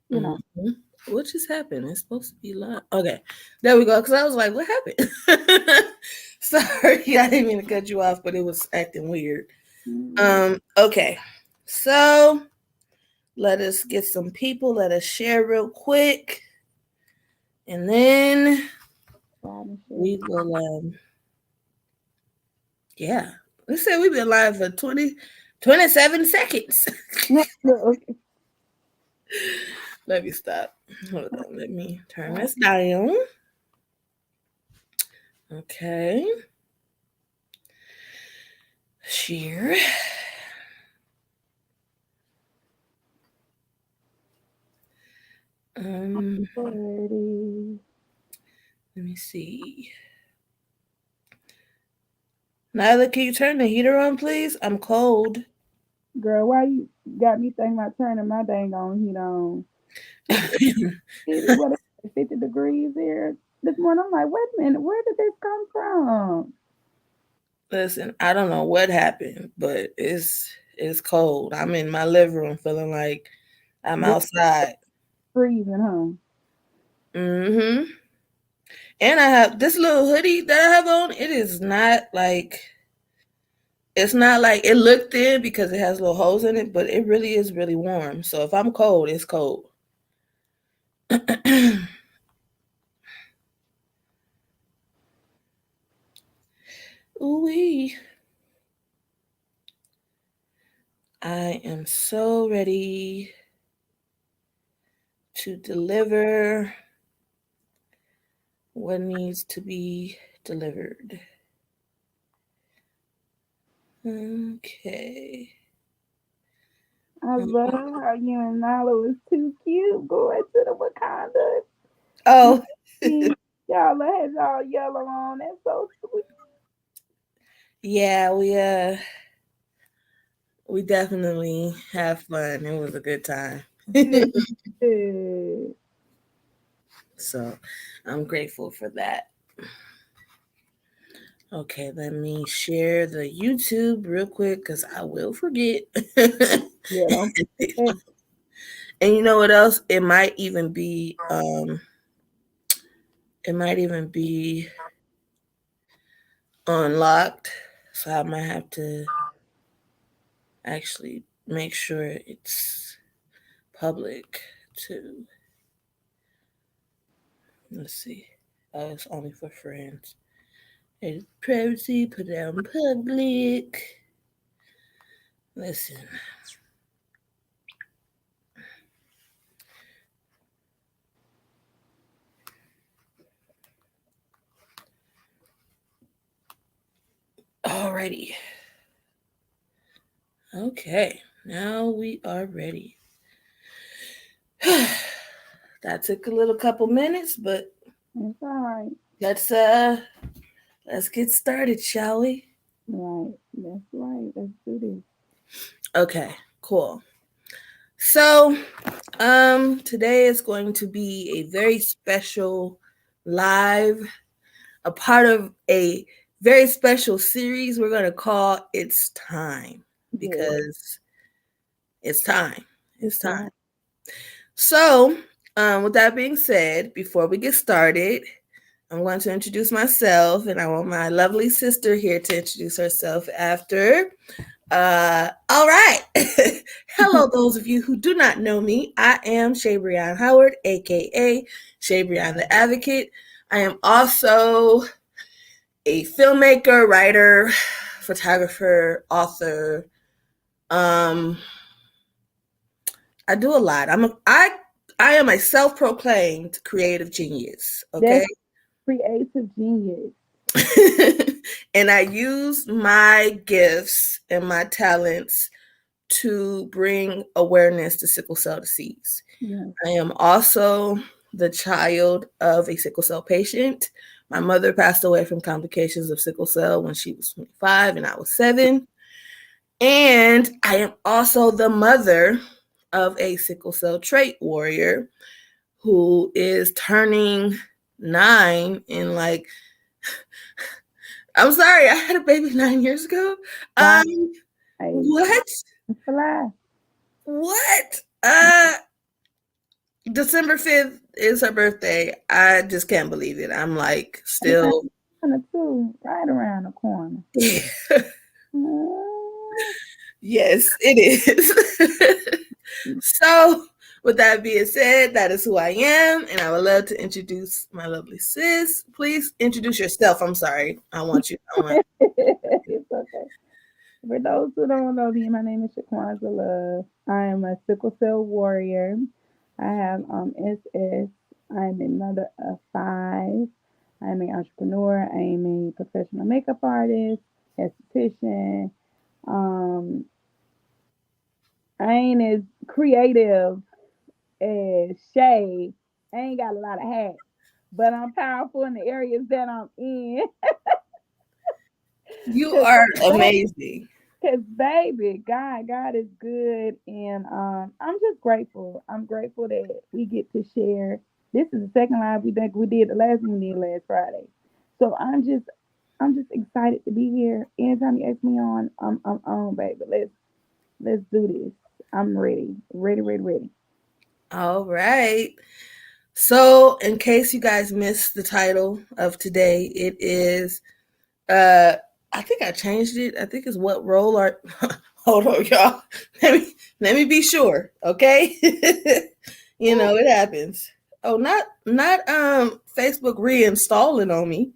You know. What just happened? It's supposed to be live. Okay, there we go. Because I was like, what happened? Sorry, I didn't mean to cut you off, but it was acting weird. Mm, Okay, so let us get some people. Let us share real quick, and then God and we shit. will. Yeah, let's say we've been live for 27 seconds. Okay. Let me stop. Hold on. Let me turn this down. Okay. Share. Um, Ready. let me see. Nyla, can you turn the heater on, please? I'm cold. Girl, why you got me thinking about turning my dang on heat on? What is it, 50 degrees here this morning? I'm like, wait a minute, where did this come from? Listen, I don't know what happened, but it's cold. I'm in my living room feeling like I'm Girl, outside. freezing, huh? Mm-hmm. And I have this little hoodie that I have on. It's not like it looked thin because it has little holes in it, but it really is really warm. So if I'm cold, it's cold. Ooh, I am so ready to deliver what needs to be delivered. Okay. I Um, love how you and Nala was too cute going to the Wakanda. oh, Y'all had y'all yellow on. That's so sweet. yeah, we definitely have fun. It was a good time. Good. Good. So I'm grateful for that. Okay, let me share the YouTube real quick because I will forget. Yeah, don't forget that. And you know what else? It might even be unlocked. So I might have to actually make sure it's public too. Let's see. Oh, it's only for friends. It's privacy, put it on public. Listen. Alrighty. Okay. Now we are ready. That took a little couple minutes, but It's all right. let's uh let's get started, shall we? Right. That's right. Let's do this. Okay, cool. So, today is going to be a very special live, a part of a very special series we're going to call It's Time Yeah. because it's time. It's It's time. all So, with that being said, before we get started, I'm going to introduce myself, and I want my lovely sister here to introduce herself after. All right. right. Hello, those of you who do not know me. I am Shabreon Howard, aka Shabreon the Advocate. I am also a filmmaker, writer, photographer, author. Um, I do a lot. I am a self-proclaimed creative genius. Okay. That's creative genius. And I use my gifts and my talents to bring awareness to sickle cell disease. Yeah. I am also the child of a sickle cell patient. My mother passed away from complications of sickle cell when she was 25 and I was 7. And I am also the mother of a sickle cell trait warrior who is turning 9 in like I'm sorry, I had a baby 9 years ago. Wow. What? It's a lie. What? December 5th is her birthday. I just can't believe it. I'm like Around still. the corner too, right around the corner. Mm, Yes, it is. So, with that being said, that is who I am, and I would love to introduce my lovely sis. Please introduce yourself. I'm sorry. I want you. I want. it's okay. For those who don't know me, my name is Shaquansia Love. I am a sickle cell warrior. I have SS. I'm a mother of five. I'm an entrepreneur. I am a professional makeup artist, esthetician. Um, I ain't as creative as Shay. I ain't got a lot of hats, but I'm powerful in the areas that I'm in. You Cause, are amazing. Cause baby, God is good, and I'm just grateful. I'm grateful that we get to share. This is the second live we did. The last one we did last Friday, so I'm just excited to be here. Anytime you ask me on, I'm on, baby. Let's do this. I'm ready, ready. All right. So, in case you guys missed the title of today, it is uh I think I changed it. I think it's what role are hold on, y'all. Let me be sure, okay? It happens. Oh, not Facebook reinstalling on me.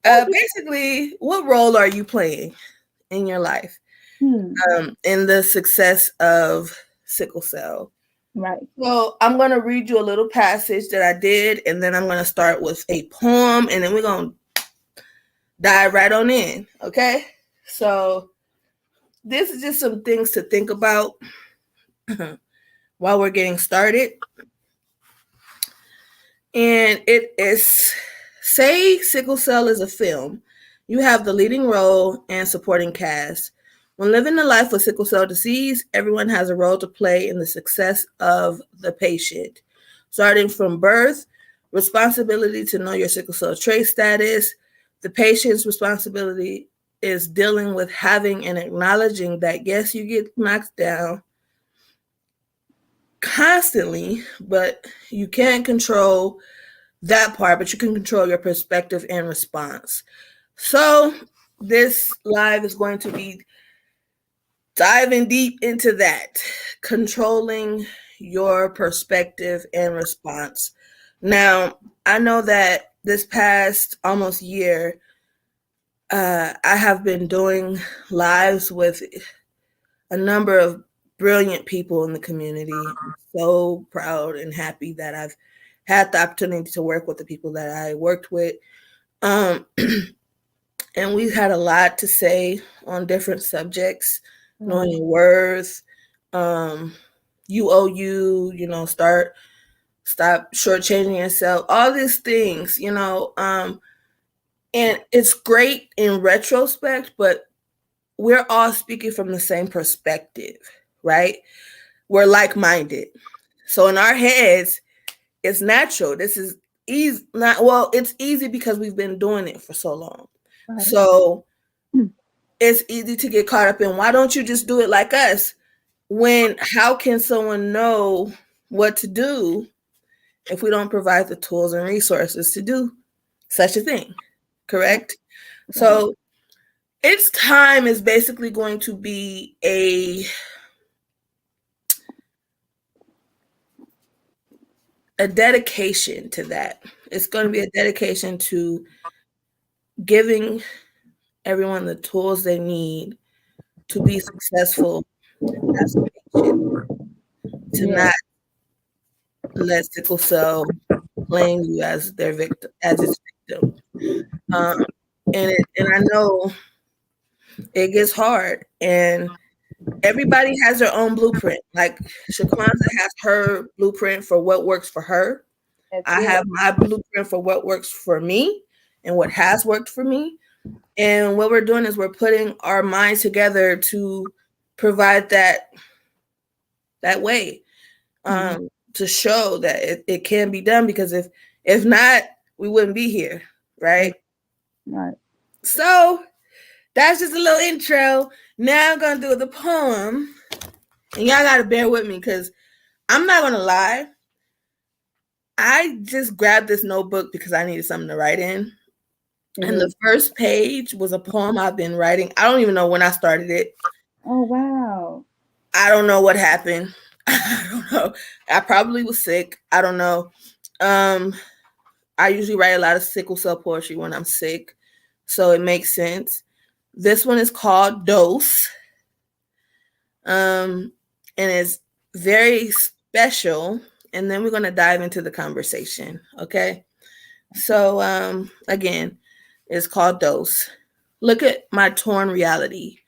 Basically, what role are you playing in your life? Hmm. In the success of sickle cell. Right. So I'm going to read you a little passage that I did, and then I'm going to start with a poem, and then we're going to dive right on in. Okay. So this is just some things to think about while we're getting started. And it is say sickle cell is a film. You have the leading role and supporting cast. When living the life with sickle cell disease, everyone has a role to play in the success of the patient. Starting from birth, responsibility to know your sickle cell trait status, the patient's responsibility is dealing with having and acknowledging that yes, you get knocked down constantly, but you can't control that part, but you can control your perspective and response. So, this live is going to be diving deep into that, controlling your perspective and response. Now, I know that this past almost year, I have been doing lives with a number of brilliant people in the community. I'm so proud and happy that I've had the opportunity to work with the people that I worked with. Um, and we've had a lot to say on different subjects, knowing Right. your worth, um, you owe you, stop shortchanging yourself, all these things, and it's great in retrospect, but we're all speaking from the same perspective, right? We're like minded. So in our heads, it's natural. This is easy. Not well. It's easy because we've been doing it for so long. Right. So it's easy to get caught up in why don't you just do it like us? When how can someone know what to do if we don't provide the tools and resources to do such a thing? Correct. Right. So its time is basically going to be a dedication to that. It's going to be a dedication to giving everyone the tools they need to be successful as a patient, to Yeah. not let sickle cell claim you as their victim, as its victim. Um, and I know it gets hard, and everybody has their own blueprint. Like Shaquansia has her blueprint for what works for her. That's I it. have my blueprint for what works for me and what has worked for me. And what we're doing is we're putting our minds together to provide that way, Mhm. to show that it can be done. Because if not, we wouldn't be here, right? Right. So that's just a little intro. Now I'm gonna do the poem, and y'all gotta bear with me because I'm not gonna lie. I just grabbed this notebook because I needed something to write in. And the Mhm. first page was a poem I've been writing. I don't even know when I started it. Oh wow. I don't know what happened. I don't know. I probably was sick. I don't know. Um, I usually write a lot of sickle cell poetry when I'm sick, so it makes sense. This one is called Dose, and it's very special. And then we're gonna dive into the conversation. Okay. So again, it's called Dose. Look at my torn reality,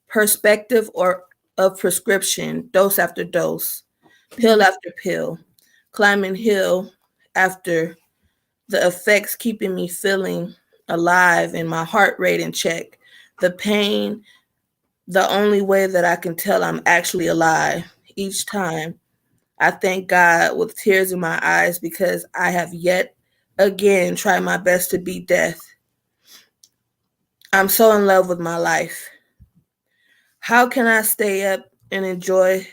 perspective or of prescription, dose after dose, pill Mhm. after pill, climbing hill after the effects keeping me feeling alive and my heart rate in check. The pain, the only way that I can tell I'm actually alive. Each time I thank God with tears in my eyes because I have yet again tried my best to beat death. I'm so in love with my life. How can I stay up and enjoy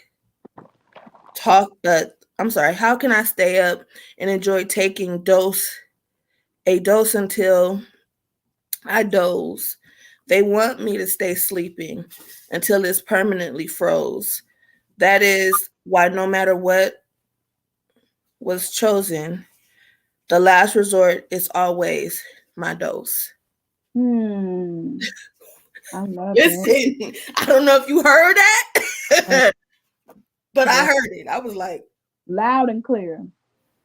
talk I'm sorry, how can I stay up and enjoy taking a dose until I doze? They want me to stay sleeping until it's permanently froze. That is why no matter what was chosen, the last resort is always my dose. Hmm. I love that. Listen, I don't know if you heard Oh, that, but I yeah. heard it. I was like, Loud and clear.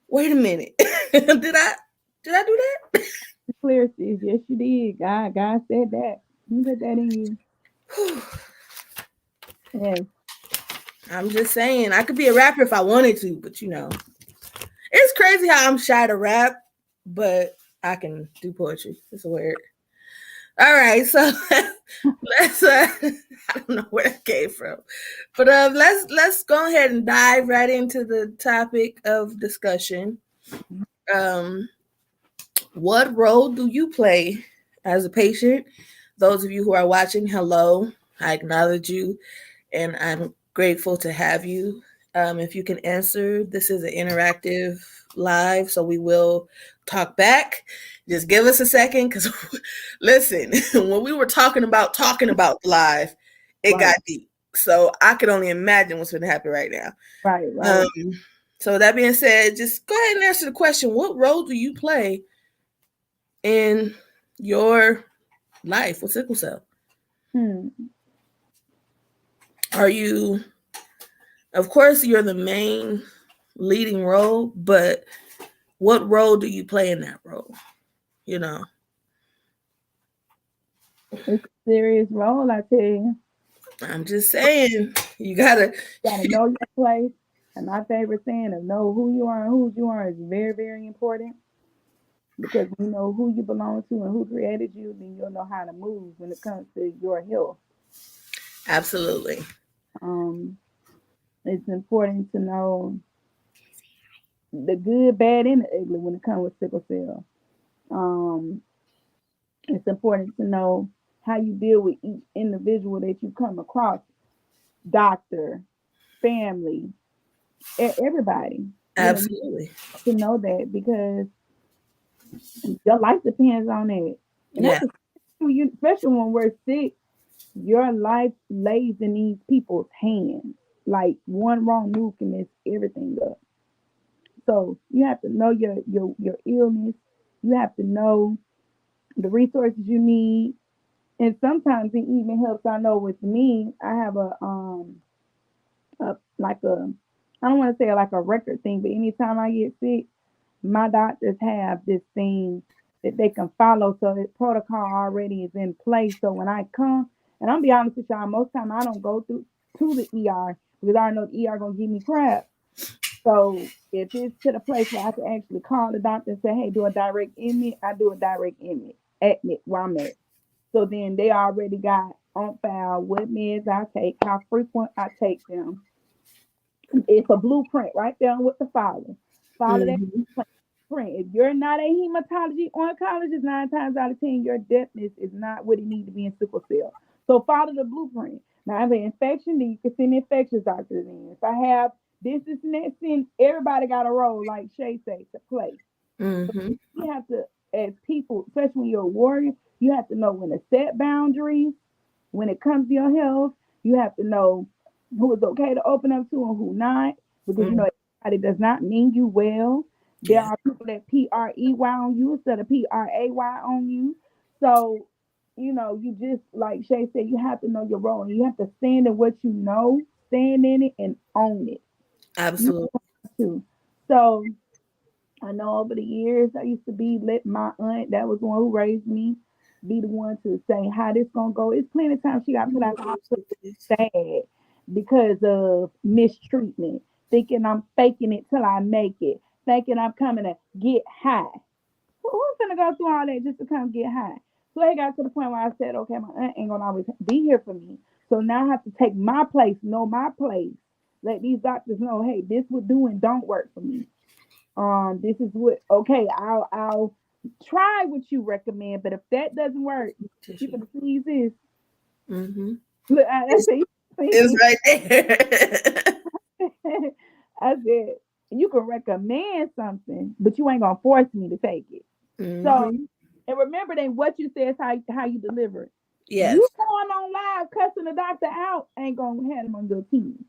wait a minute. Did I do that? Clear, sis. Yes, you did. God said that. He put that in you. Yes. I'm just saying, I could be a rapper if I wanted to, but it's crazy how I'm shy to rap, but I can do poetry. It's weird. All right, so let's I don't know where that came from. But let's go ahead and dive right into the topic of discussion. Um what role do you play as a patient? Those of you who are watching, hello. I acknowledge you and I'm grateful to have you. If you can answer, this is an interactive live, so we will talk back. Just give us a second, because listen, when we were talking about live, it Right. got deep. So I could only imagine what's going to happen right now. Right. Um, Right. so that being said, just go ahead and answer the question: what role do you play in your life with sickle cell? Hmm. Are you, of course, you're the main leading role, but what role do you play in that role? You know, It's a serious role, I tell you. I'm just saying, you gotta. You gotta know your place. And my favorite saying of know who you are and whose you are is very, very important because when you know who you belong to and who created you, then you'll know how to move when it comes to your health. Absolutely. Um, it's important to know the good, bad, and the ugly when it comes with sickle cell. Um, it's important to know how you deal with each individual that you come across, doctor, family, everybody. You Absolutely. have to know that because your life depends on it. And Yeah. that's especially when we're sick, your life lays in these people's hands. Like one wrong move can mess everything up. So you have to know your illness. You have to know the resources you need. And sometimes it even helps. I know with me, I have like a I don't want to say like a record thing, but anytime I get sick, my doctors have this thing that they can follow. So the protocol already is in place. So when I come, and I'll be honest with y'all, most time I don't go through to the ER because I know the ER gonna give me crap. So if it's to the place where I can actually call the doctor and say, hey, do a direct admit, I do a direct admit where I'm at. So then they already got on file what meds I take, how frequent I take them. It's a blueprint right there with the follow. Follow that Hmm. blueprint. If you're not a hematology oncologist, 9 times out of 10, your deafness is not what it needs to be in sickle cell. So follow the blueprint. Now, if I have an infection, then you can send the infectious doctors in. If I have This is next thing. Everybody got a role, like Shay say, to play. Mm-hmm. You have to, as people, especially when you're a warrior, you have to know when to set boundaries. When it comes to your health, you have to know who is okay to open up to and who not, because you Mm-hmm. know everybody does not mean you well. There Yeah, are people that PREY on you instead of PRAY on you. So, you know, you just like Shay said, you have to know your role and you have to stand in what you know, stand in it and own it. You absolutely. have to. So I know over the years I used to be let my aunt, that was the one who raised me, be the one to say how this gonna go. It's plenty of times she got put out the hospital sad because of mistreatment, thinking I'm faking it till I make it, thinking I'm coming to get high. Who's gonna go through all that just to come get high? So it got to the point where I said, okay, my aunt ain't gonna always be here for me. So now I have to take my place, know my place. Let these doctors know, hey, this would do and don't work for me. This is what, okay, I'll try what you recommend, but if that doesn't work, you Tissue. can sneeze this. Mm-hmm. Look, I It's, say, it's right there. I said, you can recommend something, but you ain't gonna force me to take it. So, Mm-hmm. and remember that what you say is how you deliver it. You Yes. going on live cussing the doctor out ain't gonna have them on your team.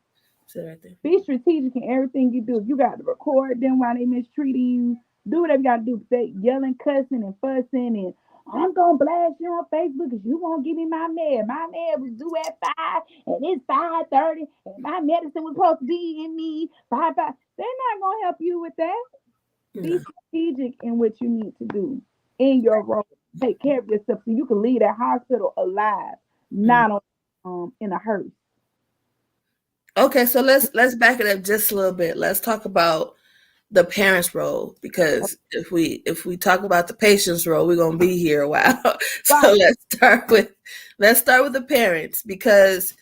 Sit right there. Be strategic in everything you do. If you got to record them while they mistreating you, do whatever you got to do. Say yelling, cussing, and fussing, and I'm gonna blast you on Facebook because you won't give me my med. My med was due at 5, and it's 5:30, and my medicine was supposed to be in me 5:05. They're not gonna help you with that. Be No. strategic in what you need to do in your role. Take care of yourself so you can leave that hospital alive, Mm. not on in a hearse. Okay, so let's back it up just a little bit. Let's talk about the parents' role because if we talk about the patient's role, we're gonna be here a while. So Right. let's start with the parents because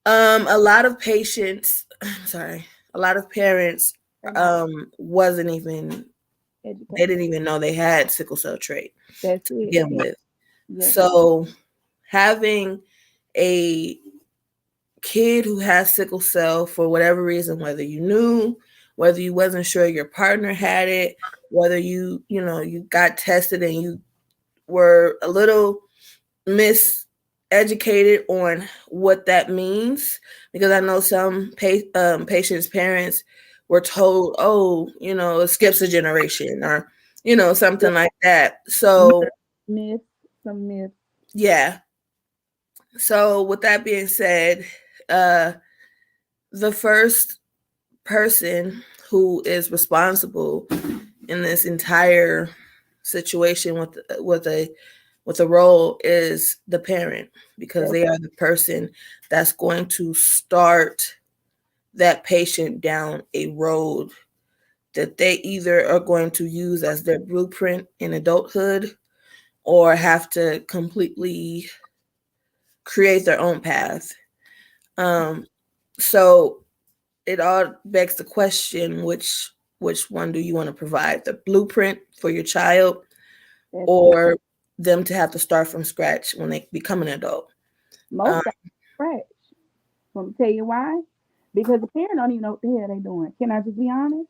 a lot of patients, sorry, a lot of parents They're not wasn't even they educated. didn't even know they had sickle cell trait That's to it. begin with. Yes. So having a kid who has sickle cell for whatever reason, whether you knew, whether you wasn't sure your partner had it, whether you got tested and you were a little miseducated on what that means, because I know some patients' parents were told, oh, it skips a generation or something like that. So Myths, some myths. yeah. So with that being said, uh, the first person who is responsible in this entire situation with a role is the parent, because That's they are the person that's going to start that patient down a road that they either are going to use as their blueprint in adulthood or have to completely create their own path. Um, so it all begs the question, which one do you want to provide, the blueprint for your child that's it. or them to have to start from scratch when they become an adult? Most um, are fresh. Let me tell you why. Because the parent don't even know what the hell they doing. Can I just be honest?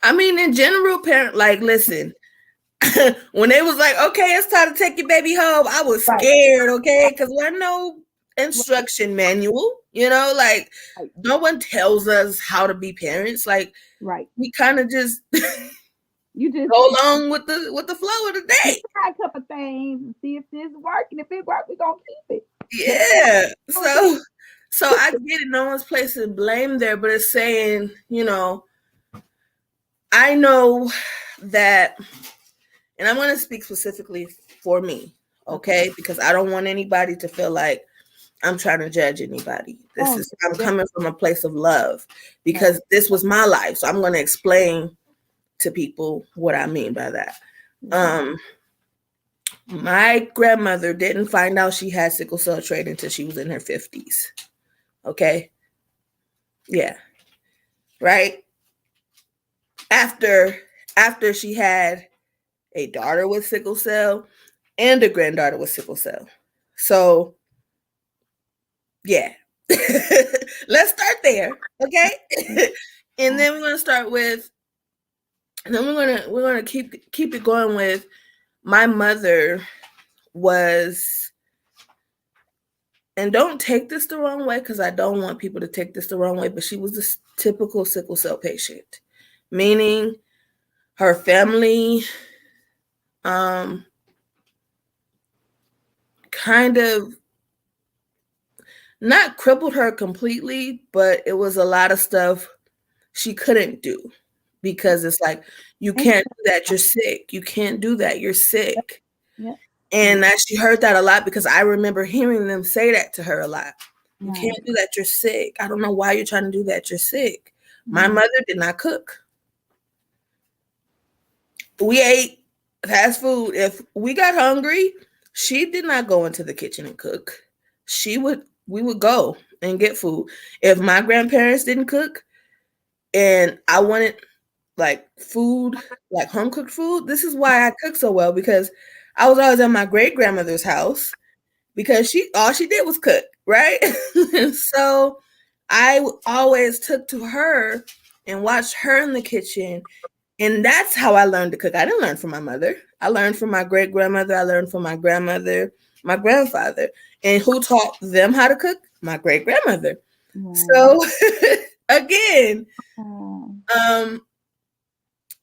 I mean, in general, parent, like, listen, when they was like, okay, it's time to take your baby home, I was Right. scared, okay, because there's no instruction manual, like, Right. no one tells us how to be parents. Like, Right. we kind of just You just go along with the flow of the you day. try a couple things and see if this working. If it work, we gonna keep it. But Yeah. oh, this So I get it. No one's placing blame there, but it's saying, I know that, and I'm going to speak specifically for me, okay. okay? Because I don't want anybody to feel like I'm trying to judge anybody. Oh, I'm yeah, coming from a place of love right. because this was my life. So I'm going to explain to people what I mean by that. Mm-hmm. Um, my grandmother didn't find out she had sickle cell trait until she was in her 50s. Okay. Yeah. Right. After after she had a daughter with sickle cell and a granddaughter with sickle cell. So yeah. Let's start there, okay? And then we're gonna start with, and then we're gonna keep it going with my mother was, and don't take this the wrong way because I don't want people to take this the wrong way, but she was this typical sickle cell patient, meaning her family um kind of not crippled her completely, but it was a lot of stuff she couldn't do because it's like, you can't do that, you're sick. You can't do that, you're sick. Yeah. And that she heard that a lot because I remember hearing them say that to her a lot. You Right. can't do that, you're sick. I don't know why you're trying to do that, you're sick. My Mm. mother did not cook. We ate fast food. If we got hungry, she did not go into the kitchen and cook. We would go and get food. If my grandparents didn't cook and I wanted like food, like home cooked food, this is why I cook so well, because I was always at my great grandmother's house because all she did was cook, right? So I always took to her and watched her in the kitchen. And that's how I learned to cook. I didn't learn from my mother. I learned from my great grandmother. I learned from my grandmother, my grandfather. And who taught them how to cook? My great grandmother. So again, um,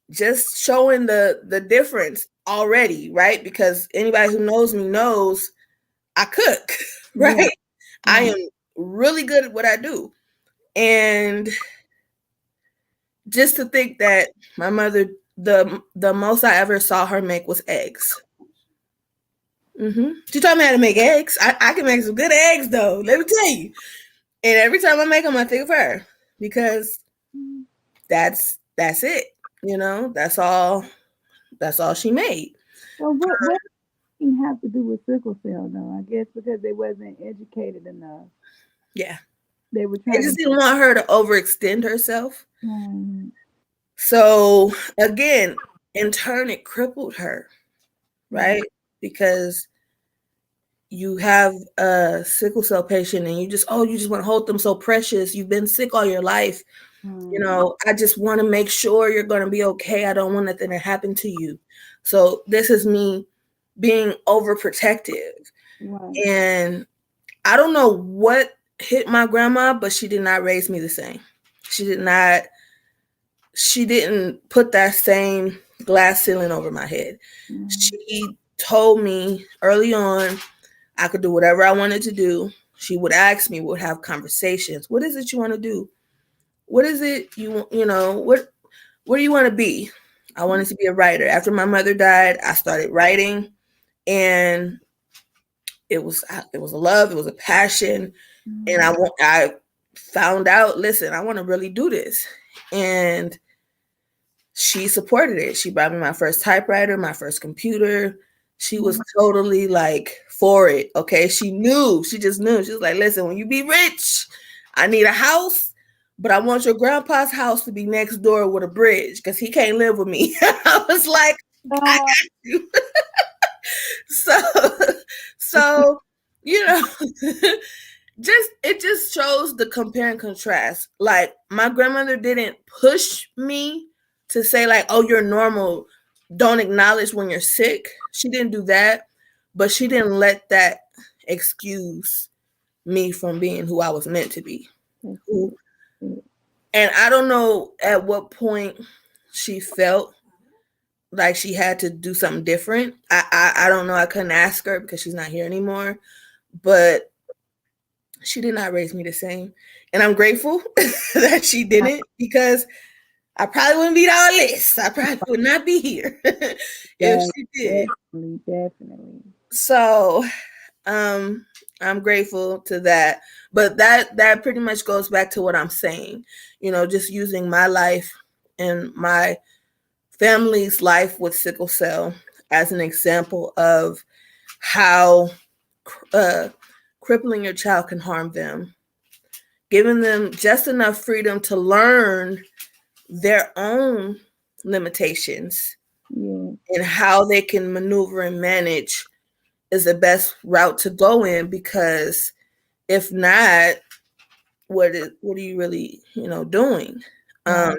just showing the difference already, right? Because anybody who knows me knows I cook, right? Yeah. I am really good at what I do. And just to think that my mother, the most I ever saw her make was eggs. She taught me how to make eggs. I can make some good eggs though, let me tell you. And every time I make them, I think of her because that's it. You know, that's all she made. So what did it have to do with sickle cell though? I guess because they wasn't educated enough. Yeah. They were They trying just to. didn't want her to overextend herself. Mm. So again, in turn, it crippled her, right? Because you have a sickle cell patient and you just want to hold them so precious. You've been sick all your life. You know, I just want to make sure you're going to be okay. I don't want nothing to happen to you. So this is me being overprotective. Right. And I don't know what hit my grandma, but she did not raise me the same. She didn't put that same glass ceiling over my head. She told me early on I could do whatever I wanted to do. She would ask me, would have conversations. What is it you want to do? What is it you know, what do you want to be? I wanted to be a writer. After my mother died, I started writing, and it was a love, it was a passion, and I found out, listen, I want to really do this. And she supported it. She bought me my first typewriter, my first computer. She was totally like for it. Okay. She just knew. She was like, listen, when you be rich, I need a house, but I want your grandpa's house to be next door with a bridge because he can't live with me. I was like, I got you. so, so, you know, it just shows the compare and contrast. Like my grandmother didn't push me to say like, oh, you're normal. Don't acknowledge when you're sick. She didn't do that, but she didn't let that excuse me from being who I was meant to be. And I don't know at what point she felt like she had to do something different. I don't know. I couldn't ask her because she's not here anymore. But she did not raise me the same. And I'm grateful that she didn't, because I probably wouldn't be on this. I probably would not be here if she did. Definitely. So I'm grateful to that. But that pretty much goes back to what I'm saying. You know, just using my life and my family's life with sickle cell as an example of how crippling your child can harm them. Giving them just enough freedom to learn their own limitations and how they can maneuver and manage is the best route to go in, because if not, what are you really, doing? Um, Right.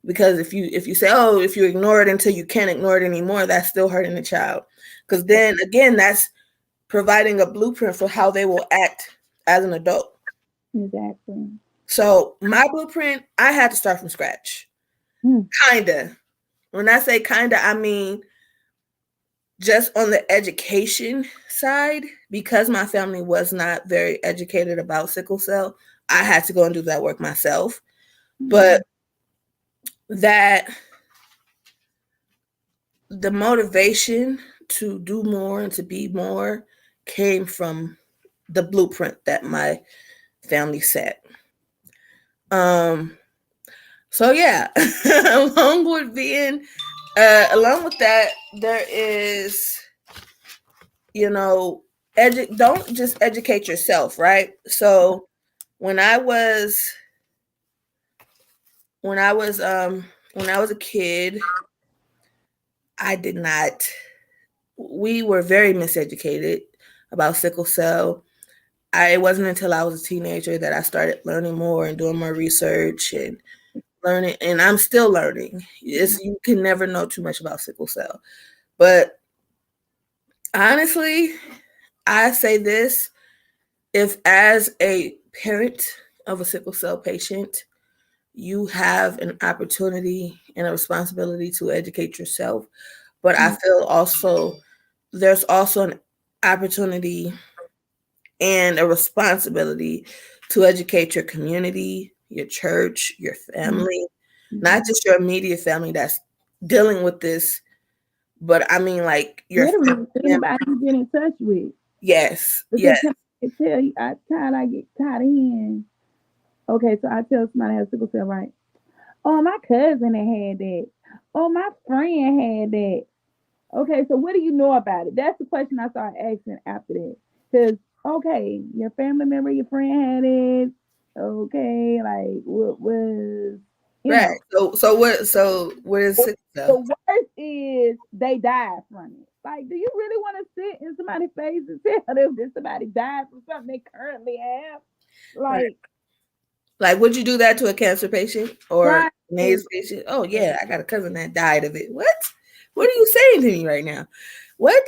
because if you say, oh, if you ignore it until you can't ignore it anymore, that's still hurting the child. Because Right. then again, that's providing a blueprint for how they will act as an adult. Exactly. So my blueprint, I had to start from scratch. Hmm. Kinda. When I say kinda, I mean just on the education side, because my family was not very educated about sickle cell, I had to go and do that work myself. But Hmm. that the motivation to do more and to be more came from the blueprint that my family set. Um, so yeah, along with being, along with that, there is, you know, don't just educate yourself, right? So when I was when I was when I was a kid, I did not. We were very miseducated about sickle cell. It wasn't until I was a teenager that I started learning more and doing more research and learning, and I'm still learning. You can never know too much about sickle cell, but honestly, I say this: if as a parent of a sickle cell patient, you have an opportunity and a responsibility to educate yourself, but I feel also there's also an opportunity and a responsibility to educate your community, your church, your family, not Hmm. just your immediate family that's dealing with this, but I mean like your Literally, family members. anybody you get in touch with. Yes, Because yes, can I tell you, I get tired of hearing. Okay, so I tell somebody has sickle cell, right? Oh, my cousin had that. Oh, my friend had that. Okay, so what do you know about it? That's the question I started asking after that. Because, okay, your family member, your friend had it. Okay, like, what was, you right. know, So what is sickle the cell? worst is they died from it. Like, do you really want to sit in somebody's face and tell them that somebody died from something they currently have? Right. Like, Like, would you do that to a cancer patient or right. an AIDS patient? Oh yeah, I got a cousin that died of it. What? What are you saying to me right now? What?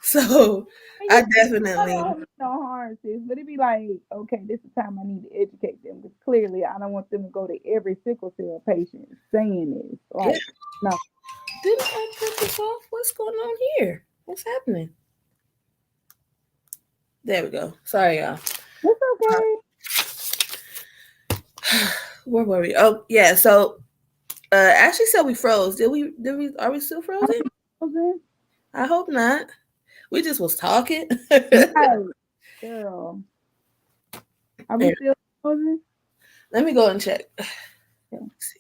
So And I you definitely, don't no harm, sis, but it'd be like, okay, this is the time I need to educate them because clearly I don't want them to go to every sickle cell patient saying this. yeah. Like, no, Didn't I cut this off? What's going on here? What's happening? There we go. Sorry, y'all. it's okay. Where were we? Oh yeah. So Ashley said we froze. Did we? Did we? Are we still Are frozen? we frozen? I hope not. We just was talking. Right, girl. Are we Here, still frozen? let me go and check. Okay. Let's see.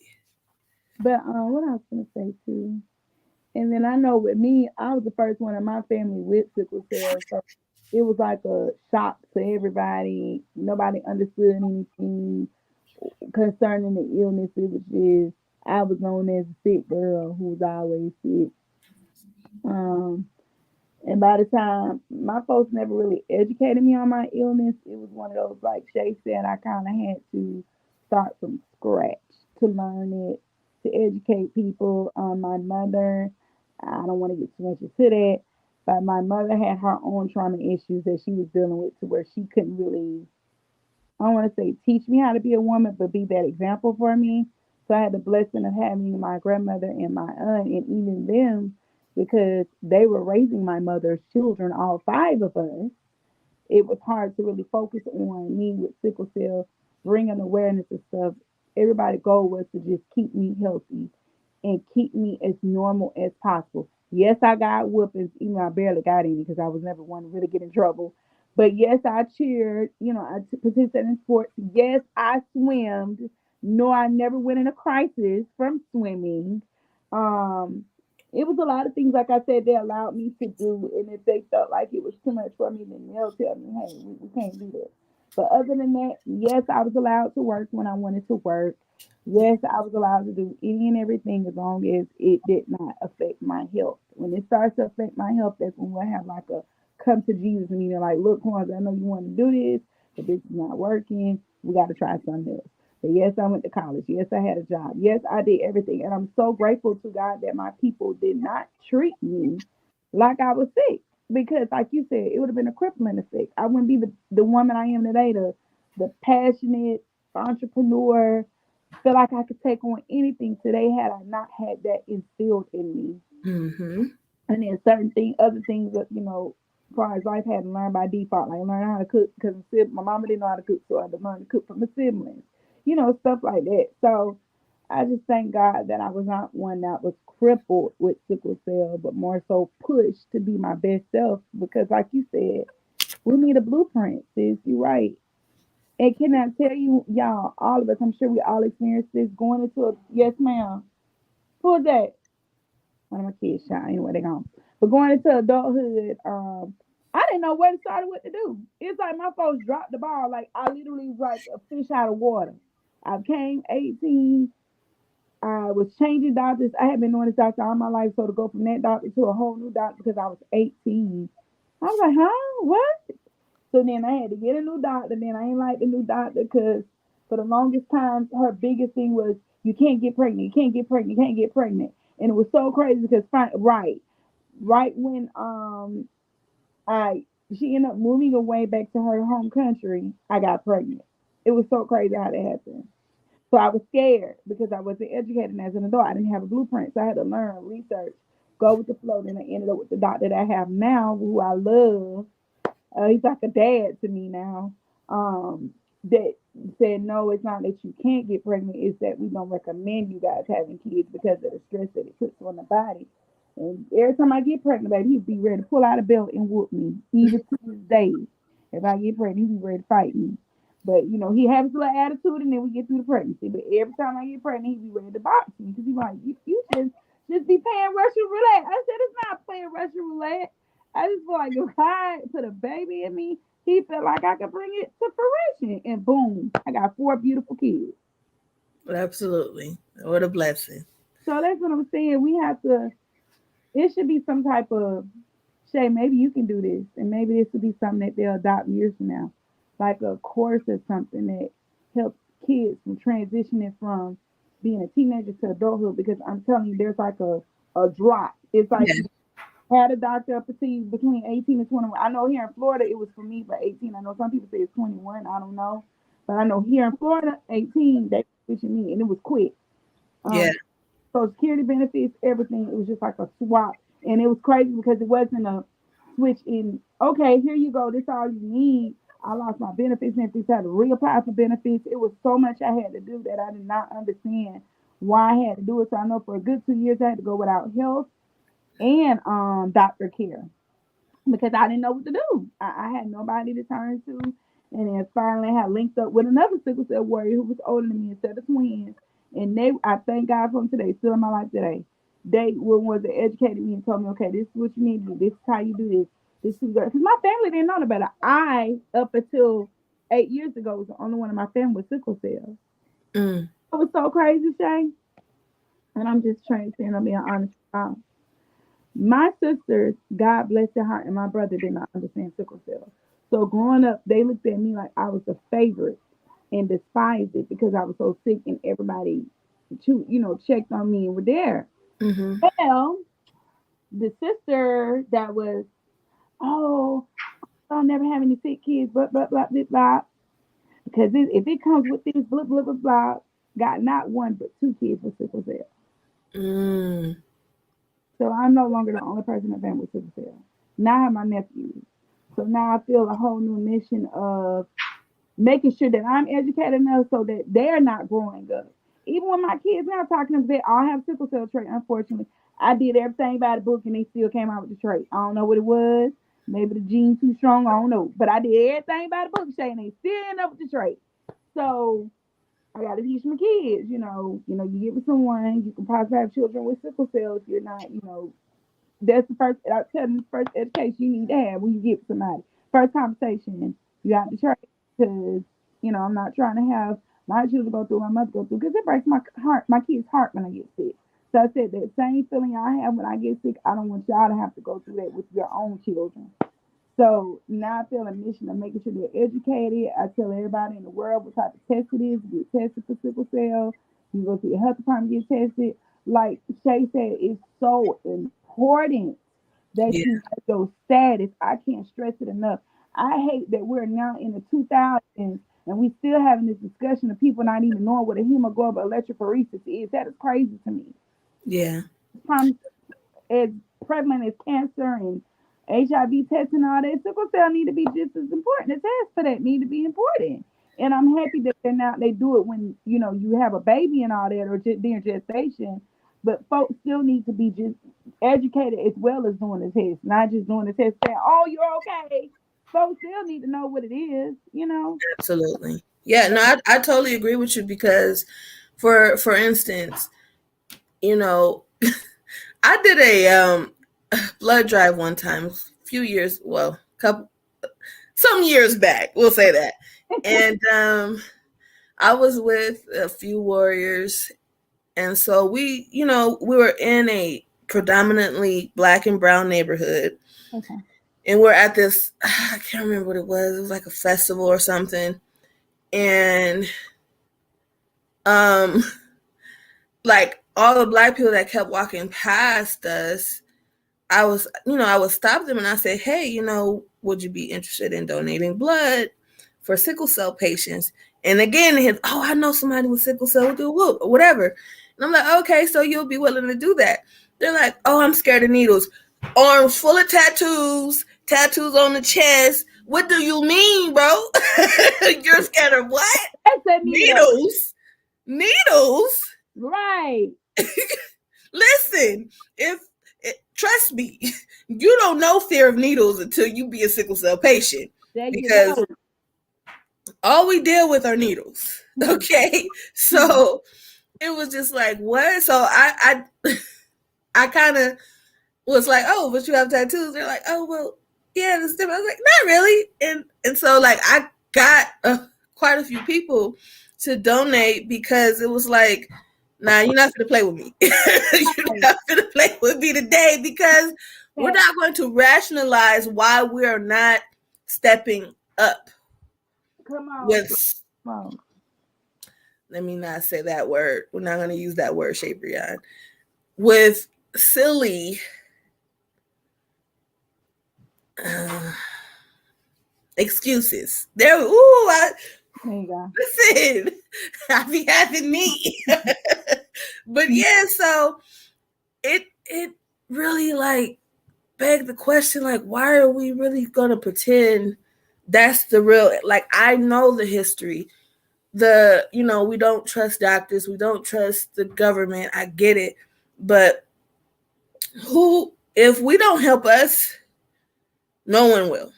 But what I was gonna say too, and then I know with me, I was the first one in my family with sickle cell, so it was like a shock to everybody. Nobody understood anything concerning the illness. It was just I was known as a sick girl who was always sick. Um, and by the time my folks never really educated me on my illness, it was one of those like Shay said, I kind of had to start from scratch to learn it, to educate people. My mother, I don't want to get too much into that, but my mother had her own trauma issues that she was dealing with to where she couldn't really I don't want to say teach me how to be a woman, but be that example for me. So I had the blessing of having my grandmother and my aunt, and even them, because they were raising my mother's children, all five of us. It was hard to really focus on me with sickle cell, bringing awareness and stuff. Everybody's goal was to just keep me healthy and keep me as normal as possible. Yes, I got whoopings, even though I barely got any because I was never one to really get in trouble. But yes, I cheered. I participated in sports. Yes, I swam. No, I never went in a crisis from swimming. Um, it was a lot of things, like I said, they allowed me to do. And if they felt like it was too much for me, then they'll tell me, hey, we can't do that. But other than that, yes, I was allowed to work when I wanted to work. Yes, I was allowed to do any and everything as long as it did not affect my health. When it starts to affect my health, that's when we'll have like a come to Jesus meeting. Like, look, Kwanzaa, I know you want to do this. But this is not working. We got to try something else. But yes, I went to college. Yes, I had a job. Yes, I did everything. And I'm so grateful to God that my people did not treat me like I was sick. Because, like you said, it would have been a crippling effect. I wouldn't be the woman I am today, the passionate entrepreneur, feel like I could take on anything today had I not had that instilled in me. Mm-hmm. And then certain things, other things that, as far as life, had to learn by default. Like learn how to cook because my mama didn't know how to cook, so I had to learn to cook from my siblings. Stuff like that. So I just thank God that I was not one that was crippled with sickle cell, but more so pushed to be my best self. Because, like you said, we need a blueprint, sis. You're right. And can I tell you, y'all, all of us, I'm sure we all experienced this going into a, yes, ma'am. Who is that? One of my kids shy. Anyway, they gone. But going into adulthood, I didn't know where to start or what to do. It's like my folks dropped the ball. Like I literally was like a fish out of water. I became 18. I was changing doctors. I had been doing this doctor all my life, so to go from that doctor to a whole new doctor because I was 18. I was like, huh? What? So then I had to get a new doctor. Then I ain't like the new doctor because for the longest time, her biggest thing was you can't get pregnant, you can't get pregnant, you can't get pregnant. And it was so crazy because right when I she ended up moving away back to her home country, I got pregnant. It was so crazy how that happened. So I was scared because I wasn't educated as an adult. I didn't have a blueprint. So I had to learn, research, go with the flow. Then I ended up with the doctor that I have now, who I love. He's like a dad to me now. That said, no, it's not that you can't get pregnant. It's that we don't recommend you guys having kids because of the stress that it puts on the body. And every time I get pregnant, baby, he'd be ready to pull out a belt and whoop me. Even to this day, if I get pregnant, he'd be ready to fight me. But he has a little attitude, and then we get through the pregnancy. But every time I get pregnant, he'd be ready to box me because he's like, you just be playing Russian roulette. I said, it's not playing Russian roulette. I just feel like if God put a baby in me, he felt like I could bring it to fruition. And boom, I got 4 beautiful kids. Absolutely. What a blessing. So that's what I'm saying. We have to, it should be some type of, Shay, maybe you can do this. And maybe this will be something that they'll adopt years from now. Like a course or something that helps kids from transitioning from being a teenager to adulthood. Because I'm telling you, there's like a drop. It's like Yeah. you had a doctor up to you between 18 and 21. I know here in Florida it was for me for 18. I know some people say it's 21. I don't know. But I know here in Florida, 18, they were switching me and it was quick. Yeah. Um, Social Security benefits, everything. It was just like a swap. And it was crazy because it wasn't a switch in, okay, here you go. This is all you need. I lost my benefits and everything. So I had to reapply for benefits. It was so much I had to do that I did not understand why I had to do it. So I know for a good 2 years I had to go without health and doctor care because I didn't know what to do. I had nobody to turn to. And then finally I had linked up with another sickle cell warrior who was older than me instead of twins. And I thank God for them today, still in my life today. They were ones that educated me and told me, okay, this is what you need to do. This is how you do this. This is because my family didn't know no better. I, up until 8 years ago, was the only one in my family with sickle cell. Mm. It was so crazy, Shay. And I'm just transparent. I'm being honest. My sisters, God bless their heart, and my brother did not understand sickle cell. So growing up, they looked at me like I was the favorite and despised it because I was so sick and everybody, checked on me and were there. Mm-hmm. Well, the sister that was, oh, I'll never have any sick kids, blah, blah, blah, blah, blah. Because if it comes with this, blah, blah, blah, blah, got not one but 2 kids with sickle cell. Mm. So I'm no longer the only person in the family with sickle cell. Now I have my nephews. So now I feel a whole new mission of making sure that I'm educated enough so that they're not growing up. Even when my kids now talking to them, they all have sickle cell trait. Unfortunately, I did everything by the book and they still came out with the trait. I don't know what it was. Maybe the gene too strong. I don't know. But I did everything by the book, Shay, and they still end up with the trait. So I got to teach my kids. You get with someone, you can possibly have children with sickle cell if you're not, that's the first. I tell them the first education you need to have when you get with somebody. First conversation, you have to try because I'm not trying to have my children go through what my mother go through because it breaks my heart, my kid's heart when I get sick. So I said that same feeling I have when I get sick. I don't want y'all to have to go through that with your own children. So now I feel a mission of making sure they're educated. I tell everybody in the world what type of test it is. Get tested for sickle cell. You go to your health department, get tested. Like Shay said, it's so important that Yeah. you know your status. I can't stress it enough. I hate that we're now in the 2000s and we still having this discussion of people not even knowing what a hemoglobin electrophoresis is. That is crazy to me. Yeah. It's as prevalent as cancer and HIV testing and all that, sickle cell need to be just as important. The tests for that need to be important. And I'm happy that they do it when you have a baby and all that, or just during gestation. But folks still need to be just educated as well as doing the test, not just doing the test saying, "Oh, you're okay." Folks still need to know what it is. Absolutely. Yeah, no, I totally agree with you because for instance, you know, I did a blood drive one time, a few years, well, couple some years back, we'll say that. And I was with a few warriors, and so we were in a predominantly black and brown neighborhood, Okay. and we're at this I can't remember what it was. It was like a festival or something. And um like all the black people that kept walking past us, I would stop them and I say, hey, would you be interested in donating blood for sickle cell patients? And again, oh, I know somebody with sickle cell, do whoop or whatever. And I'm like, okay, so you'll be willing to do that? They're like, oh, I'm scared of needles. Arms full of tattoos on the chest. What do you mean, bro? You're scared of what? That's a needle. Needles? Needles? Right. Listen, if trust me, you don't know fear of needles until you be a sickle cell patient, There you because go. all we deal with are needles. Hmm. Okay, Hmm. so it was just like what? So I kind of was like, oh, but you have tattoos. They're like, oh, well, yeah, this different. I was like, not really. And so like I got quite a few people to donate because it was like, nah, you're not gonna play with me. You're Right. not gonna play with me today because we're Yeah. not going to rationalize why we are not stepping up Come on. with. Come on. Let me not say that word. We're not going to use that word, Shabreon. With silly uh, excuses. There you go. Listen, I be having me. But yeah, so it really like begged the question, like, why are we really gonna pretend that's the real, like, I know the history. We don't trust doctors, we don't trust the government. I get it. But who if we don't help us, no one will.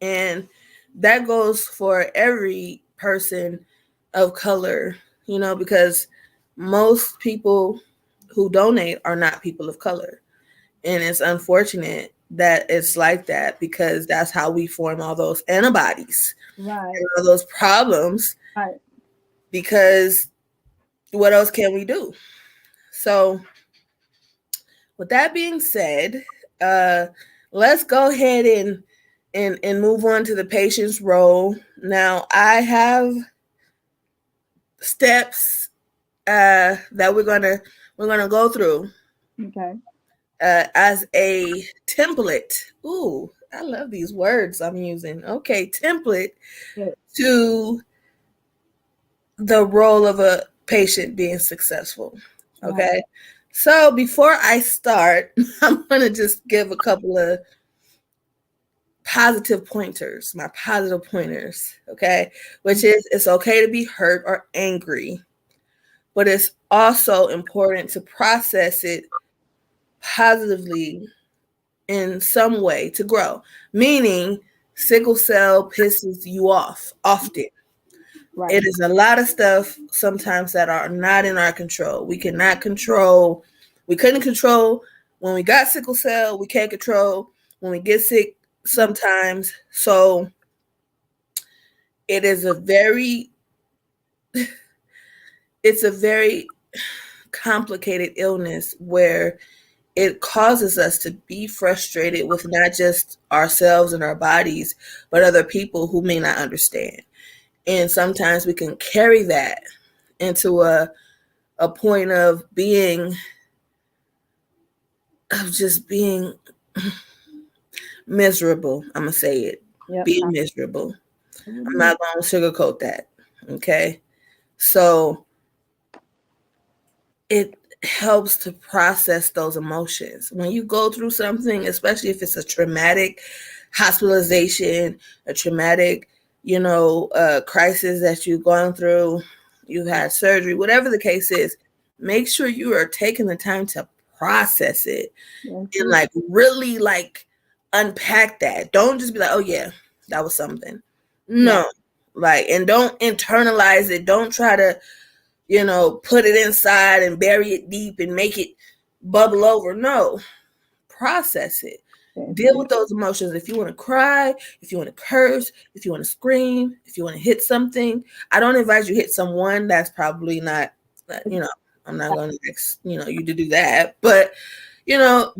And that goes for every person of color, because most people who donate are not people of color. And it's unfortunate that it's like that because that's how we form all those antibodies Right. and all those problems. Right. Because what else can we do? So, with that being said, uh, let's go ahead and move on to the patient's role. Now, I have steps that we're gonna go through Okay. as a template. Ooh, I love these words I'm using. Okay, template Yeah. to the role of a patient being successful. Right. Okay. So before I start, I'm going to just give a couple of my positive pointers. Okay. Which is, it's okay to be hurt or angry, but it's also important to process it positively in some way to grow. Meaning, sickle cell pisses you off often. Right. It is a lot of stuff sometimes that are not in our control. We couldn't control when we got sickle cell. We can't control when we get sick sometimes. So it is it's a very complicated illness where it causes us to be frustrated with not just ourselves and our bodies, but other people who may not understand. And sometimes we can carry that into a point of being, of just being miserable. I'm gonna say it. Yep. Being miserable. I'm Absolutely. not gonna sugarcoat that. Okay. So it helps to process those emotions. When you go through something, especially if it's a traumatic hospitalization, a traumatic, crisis that you've gone through, you've had surgery, whatever the case is, make sure you are taking the time to process it That's and it. really unpack that. Don't just be like, oh yeah, that was something. Yeah. No. And don't internalize it. Don't try to put it inside and bury it deep and make it bubble over. No, process it. That's Deal it. with those emotions. If you want to cry, if you want to curse, if you want to scream, if you want to hit something, I don't advise you hit someone. That's probably not, I'm not going to you to do that. But,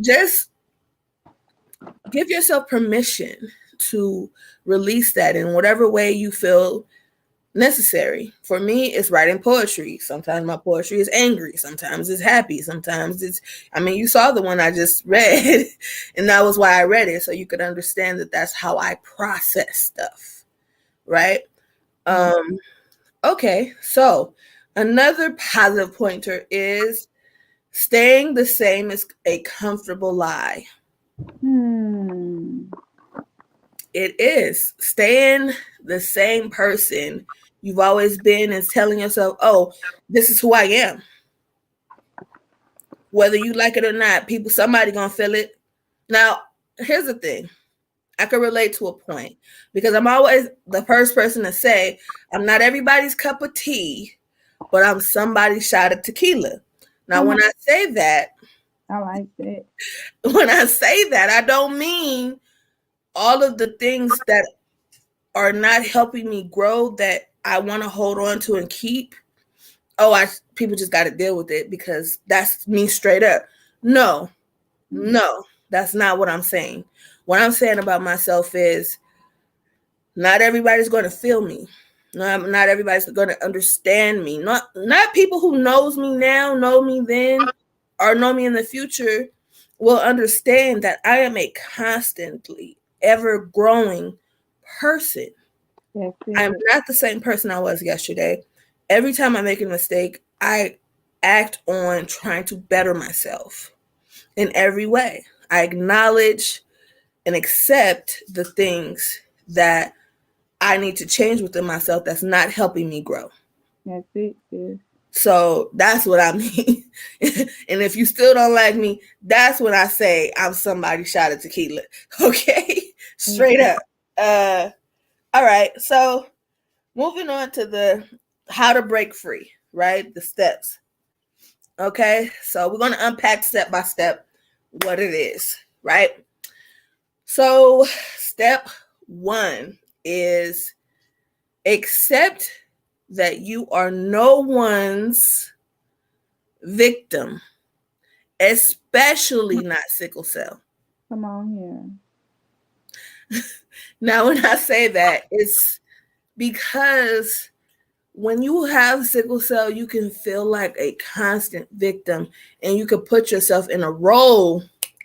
just give yourself permission to release that in whatever way you feel necessary. For me, it's writing poetry. Sometimes my poetry is angry, sometimes it's happy, sometimes you saw the one I just read and that was why I read it, so you could understand that that's how I process stuff, right? Mm. Okay, so another positive pointer is staying the same is a comfortable lie. Hmm. It is staying the same person you've always been and telling yourself, oh, this is who I am. Whether you like it or not, somebody gonna feel it. Now, here's the thing. I can relate to a point because I'm always the first person to say, I'm not everybody's cup of tea, but I'm somebody's shot of tequila. Now, Come on. I like that. when I say that, I don't mean all of the things that are not helping me grow that I want to hold on to and keep. Oh, people just got to deal with it because that's me straight up. No, no, that's not what I'm saying. What I'm saying about myself is not everybody's going to feel me. Not everybody's going to understand me. Not people who knows me now, know me then, or know me in the future will understand that I am a constantly ever growing person. That's I'm it. not the same person I was yesterday. Every time I make a mistake, I act on trying to better myself in every way. I acknowledge and accept the things that I need to change within myself that's not helping me grow. That's it, sis. So that's what I mean. And if you still don't like me, that's when I say I'm somebody shot of tequila. Okay? Straight up. All right. So moving on to the how to break free, right? The steps. Okay? So we're going to unpack step by step what it is, right? So step 1 is accept that you are no one's victim, especially not sickle cell. Come on here. Now, when I say that, it's because when you have sickle cell, you can feel like a constant victim and you can put yourself in a role.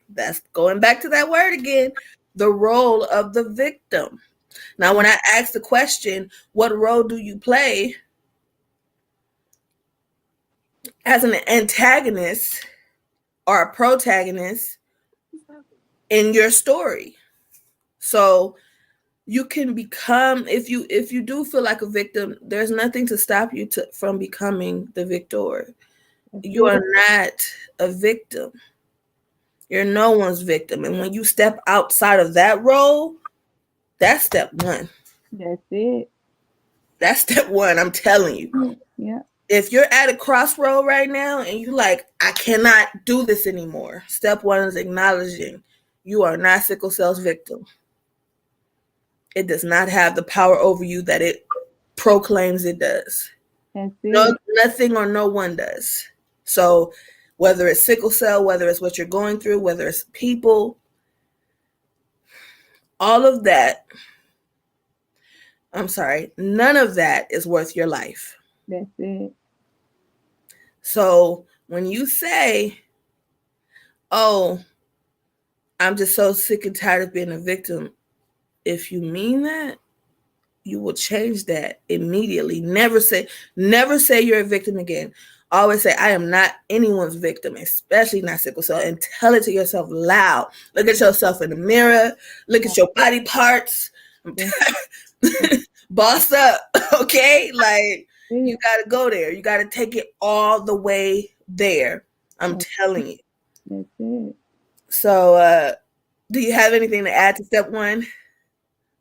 That's going back to that word again, the role of the victim. Now, when I ask the question, what role do you play as an antagonist or a protagonist in your story? So you can become, if you do feel like a victim, there's nothing to stop you from becoming the victor. That's You it. are not a victim. You're no one's victim. And when you step outside of that role, that's step 1. That's it. That's step 1, I'm telling you. Yeah. If you're at a crossroad right now and you like, I cannot do this anymore, step 1 is acknowledging you are not sickle cell's victim. It does not have the power over you that it proclaims it does. That's No, it. nothing or no one does. So whether it's sickle cell, whether it's what you're going through, whether it's people, all of that, I'm sorry, none of that is worth your life. That's it. So when you say, oh, I'm just so sick and tired of being a victim, if you mean that, you will change that immediately. Never say you're a victim again. Always say, I am not anyone's victim, especially not sickle cell, and tell it to yourself loud. Look at yourself in the mirror. Look at your body parts. That's Boss up, okay? Like, you it. got to go there. You got to take it all the way there. I'm That's telling you. that's it. So, do you have anything to add to step one,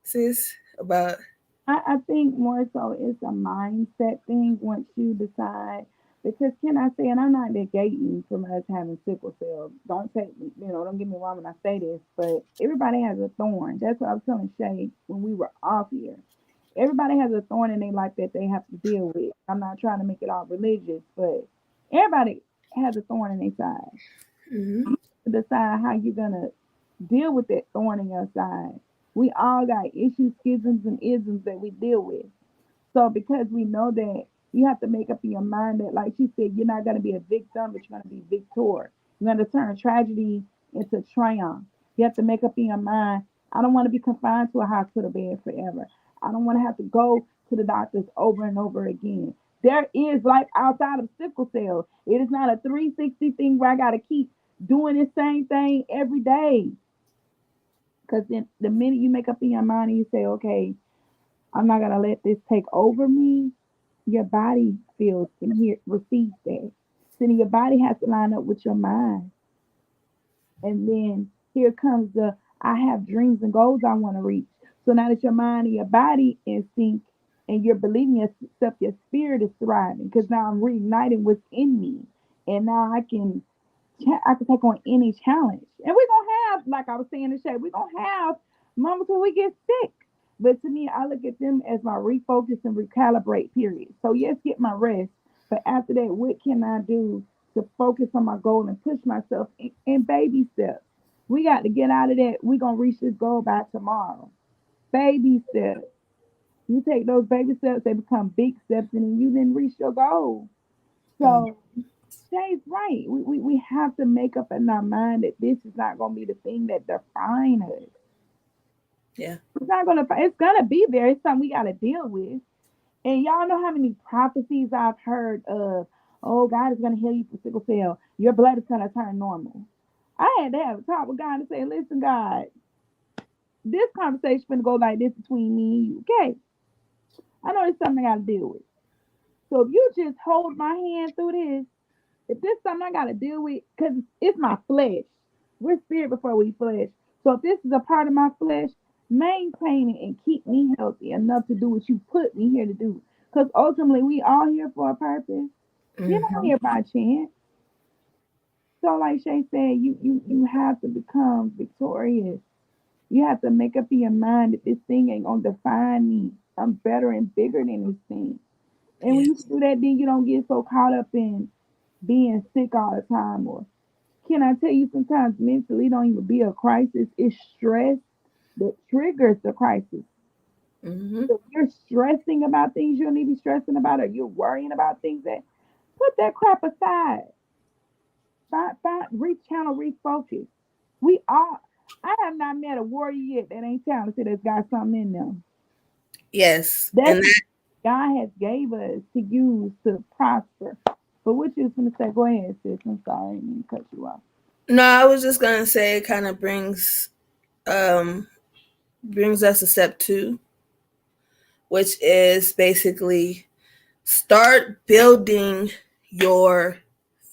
sis? About I think more so it's a mindset thing once you decide. Because can I say, and I'm not negating from us having sickle cell. Don't take me, don't get me wrong when I say this, but everybody has a thorn. That's what I was telling Shay when we were off here. Everybody has a thorn in their life that they have to deal with. I'm not trying to make it all religious, but everybody has a thorn in their side. mm-hmm. To decide how you're gonna deal with that thorn in your side. We all got issues, schisms, and isms that we deal with. So because we know that, you have to make up in your mind that, like she said, you're not gonna be a victim, but you're gonna be victor. You're gonna turn tragedy into triumph. You have to make up in your mind, I don't want to be confined to a hospital bed forever. I don't want to have to go to the doctors over and over again. There is life outside of sickle cell. It is not a 360 thing where I gotta keep doing the same thing every day. Because then the minute you make up in your mind and you say, okay, I'm not gonna let this take over me, your body feels and here receives that. So then your body has to line up with your mind. And then here comes the, I have dreams and goals I want to reach. So now that your mind and your body in sync and you're believing yourself, your spirit is thriving because now I'm reigniting what's in me. And now I can take on any challenge. And we're gonna have, like I was saying in the shade, we're gonna have moments when we get sick. But to me, I look at them as my refocus and recalibrate period. So yes, get my rest. But after that, what can I do to focus on my goal and push myself in baby steps? We got to get out of that. We're gonna reach this goal by tomorrow. Baby steps. You take those baby steps, they become big steps, and then you then reach your goal. Mm, So Shay's right. We have to make up in our mind that this is not going to be the thing that defines us. yeah. It's not going to. It's going to be there. It's something we got to deal with. And y'all know how many prophecies I've heard of. Oh, God is going to heal you from sickle cell. Your blood is going to turn normal. I had to have a talk with God and say, "Listen, God, this conversation going to go like this between me and you. Okay, I know it's something I got to deal with. So if you just hold my hand through this, if this is something I got to deal with, because it's my flesh. We're spirit before we flesh. So if this is a part of my flesh, maintain it and keep me healthy enough to do what you put me here to do. Because ultimately, we all here for a purpose. You're not Mm-hmm. here by chance. So, like Shay said, you have to become victorious. You have to make up in your mind that this thing ain't gonna define me. I'm better and bigger than this thing. And when you Yes. do that, then you don't get so caught up in being sick all the time. Or can I tell you, sometimes mentally don't even be a crisis. It's stress that triggers the crisis. Mm-hmm. So if you're stressing about things you don't need to be stressing about, or you're worrying about things, that put that crap aside. Find, rechannel, refocus. We all. I have not met a warrior yet that ain't talented that's got something in them. Yes. That's And what God has gave us to use to prosper. But what you was gonna say? Go ahead, sis. I'm sorry, I didn't mean to cut you off. no, I was just gonna say it kind of um brings us to step two, which is basically start building your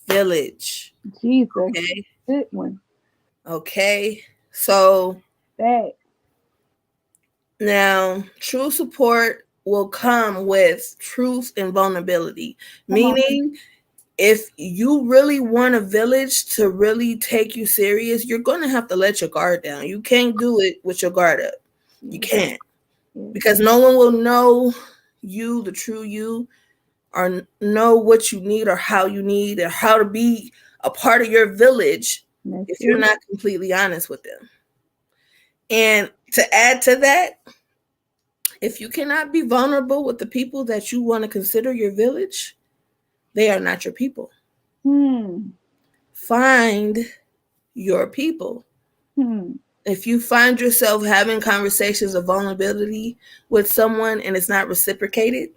village. Jesus, Okay. good one. Okay. So That now true support will come with truth and vulnerability. come on, Meaning if you really want a village to really take you serious, you're going to have to let your guard down. You can't do it with your guard up. You yes, can't, yes, because no one will know you, the true you, or know what you need or how to be a part of your village That's if you're it. not completely honest with them. And to add to that, if you cannot be vulnerable with the people that you want to consider your village, they are not your people. Hmm. Find your people. Hmm. If you find yourself having conversations of vulnerability with someone and it's not reciprocated,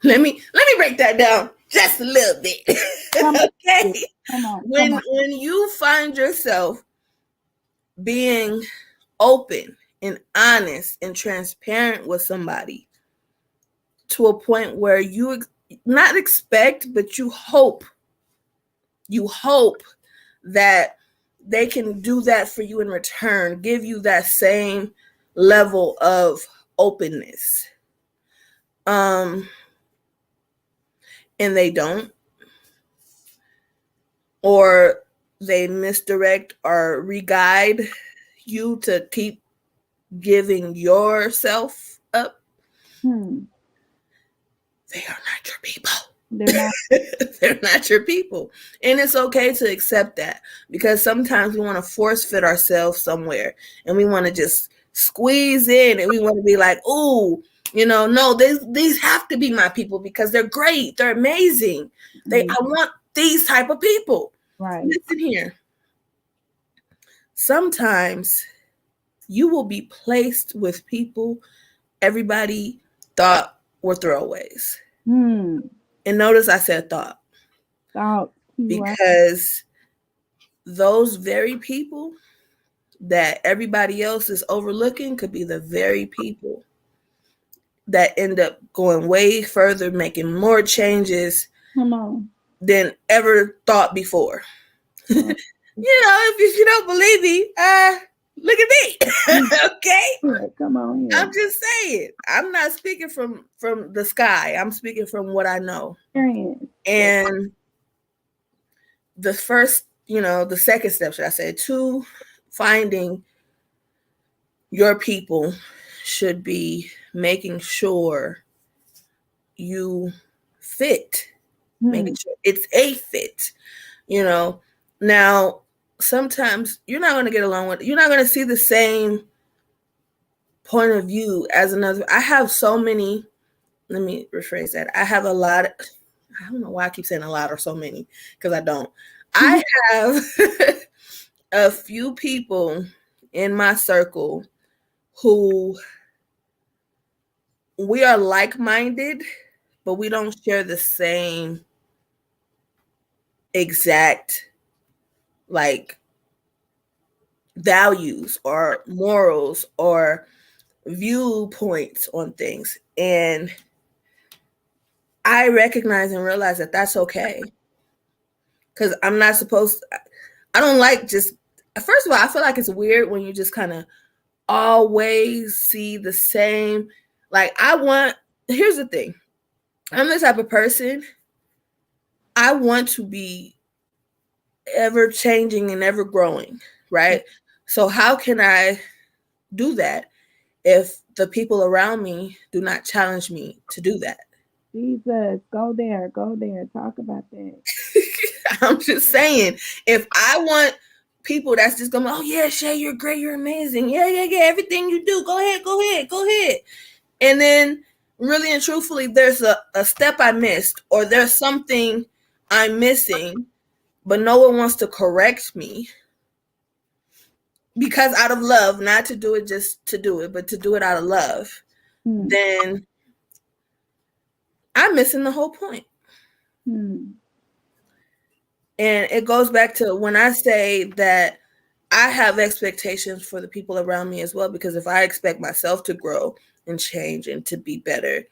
let me break that down just a little bit. Come on. Okay? Come on. Come When on. when you find yourself being open and honest and transparent with somebody to a point where you not expect but you hope that they can do that for you in return, give you that same level of openness. Um and they don't, or they misdirect or re-guide you to keep giving yourself up, Hmm. they are not your people. They're not. They're not your people. And it's okay to accept that, because sometimes we want to force fit ourselves somewhere and we want to just squeeze in and we want to be like, "Ooh, no, these have to be my people because they're great. They're amazing. Mm, I want these type of people." right. Listen here. Sometimes you will be placed with people everybody thought were throwaways. Hmm. And notice I said thought, Thought. Keyword. because those very people that everybody else is overlooking could be the very people that end up going way further, making more changes Come on. than ever thought before. Right. If you don't believe me, look at Mm, me. Okay? yeah, come on I'm here. just saying. I'm not speaking from the sky. I'm speaking from what I know. Experience. And the first, the second step, should I say, to finding your people should be making sure you fit, Hmm. making sure it's a fit, you know. Now, sometimes you're not going to see the same point of view as another. I have so many, let me rephrase that. I have a lot, I don't know why I keep saying a lot or so many, because I don't. I have a few people in my circle who we are like-minded, but we don't share the same exact like values or morals or viewpoints on things. And I recognize and realize that that's okay, because I'm not supposed to, I don't like just, first of all, I feel like it's weird when you just kind of always see the same. Like, here's the thing, I'm the type of person, I want to be ever changing and ever growing, right? So how can I do that if the people around me do not challenge me to do that? Jesus. Go there. Go there. Talk about that. I'm just saying, if I want people that's just going, "Oh yeah, Shay, you're great, you're amazing, yeah, yeah, yeah, everything you do, go ahead, go ahead, go ahead," and then really and truthfully there's a step I missed, or there's something I'm missing, but no one wants to correct me, because out of love, not to do it just to do it, but to do it out of love, Hmm. then I'm missing the whole point. Hmm. And it goes back to when I say that I have expectations for the people around me as well, because if I expect myself to grow and change and to be better,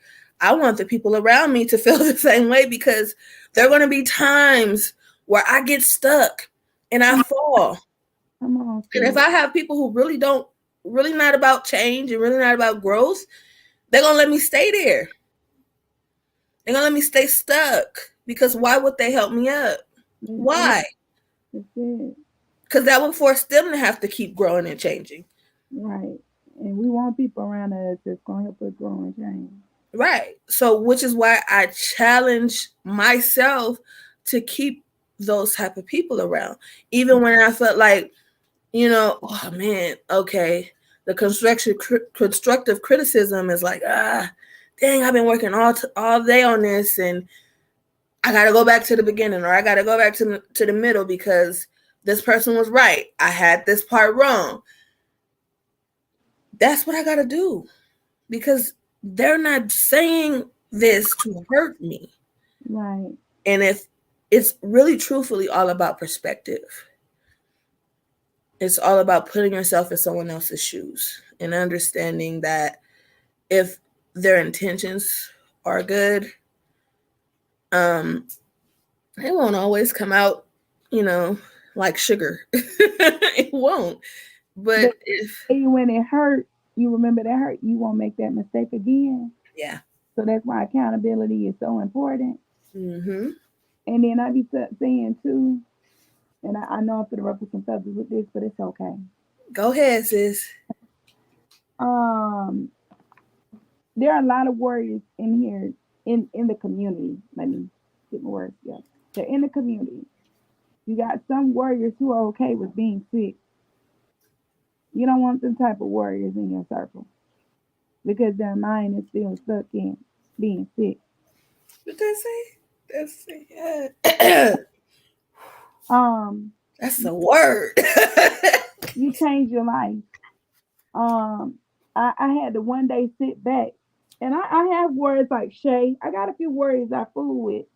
I want the people around me to feel the same way, because there are going to be times where I get stuck and I fall. Come on, And if sis. I have people who really not about change and really not about growth, they're going to let me stay there. They're going to let me stay stuck, because why would they help me up? That's it. Why? That's it. Because that would force them to have to keep growing and changing. Right. And we want people around us that's going to help us grow and change. Right. So, which is why I challenge myself to keep those type of people around. Even when I felt like, oh man, okay, the constructive criticism is like, dang, I've been working all day on this, and I got to go back to the beginning, or I got to go back to the middle because this person was right. I had this part wrong. That's what I got to do, because they're not saying this to hurt me. Right. And if it's really truthfully all about perspective, it's all about putting yourself in someone else's shoes and understanding that if their intentions are good, um, it won't always come out, like sugar. It won't. But But if, when it hurt, you remember that hurt. You won't make that mistake again. yeah. So that's why accountability is so important. Mm-hmm. And then I be saying too, and I know I'm gonna ruffle some feathers with this, but it's okay. Go ahead, sis. Um, there are a lot of warriors in here in the community. Let me get my words together. They're in the community. You got some warriors who are okay with being sick. You don't want them type of warriors in your circle because their mind is still stuck in being sick. What did I say? Yeah. Um, That's you, a word. you change your life. Um, I had to one day sit back, and I have words like Shay. I got a few words I fool with,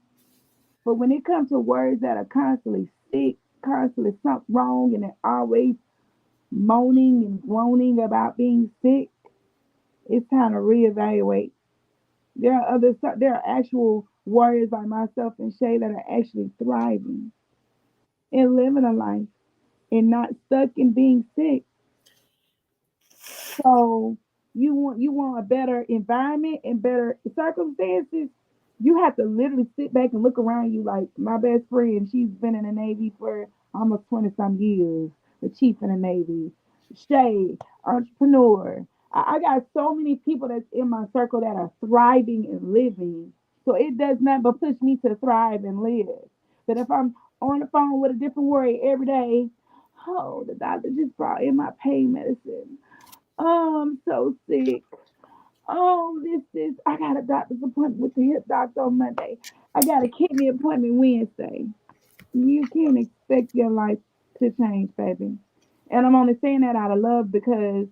but when it comes to words that are constantly sick, constantly something wrong, and they're always moaning and groaning about being sick, it's time to reevaluate. There are actual warriors like myself and Shay that are actually thriving and living a life and not stuck in being sick. So you want a better environment and better circumstances. You have to literally sit back and look around you. Like my best friend, she's been in the Navy for almost 20 some years. The chief in the Navy, Shay, entrepreneur. I got so many people that's in my circle that are thriving and living. So it does nothing but push me to thrive and live. But if I'm on the phone with a different worry every day, oh, the doctor just brought in my pain medicine. Oh, I'm so sick. Oh, this. I got a doctor's appointment with the hip doctor on Monday. I got a kidney appointment Wednesday. You can't expect your life to change, baby. And I'm only saying that out of love because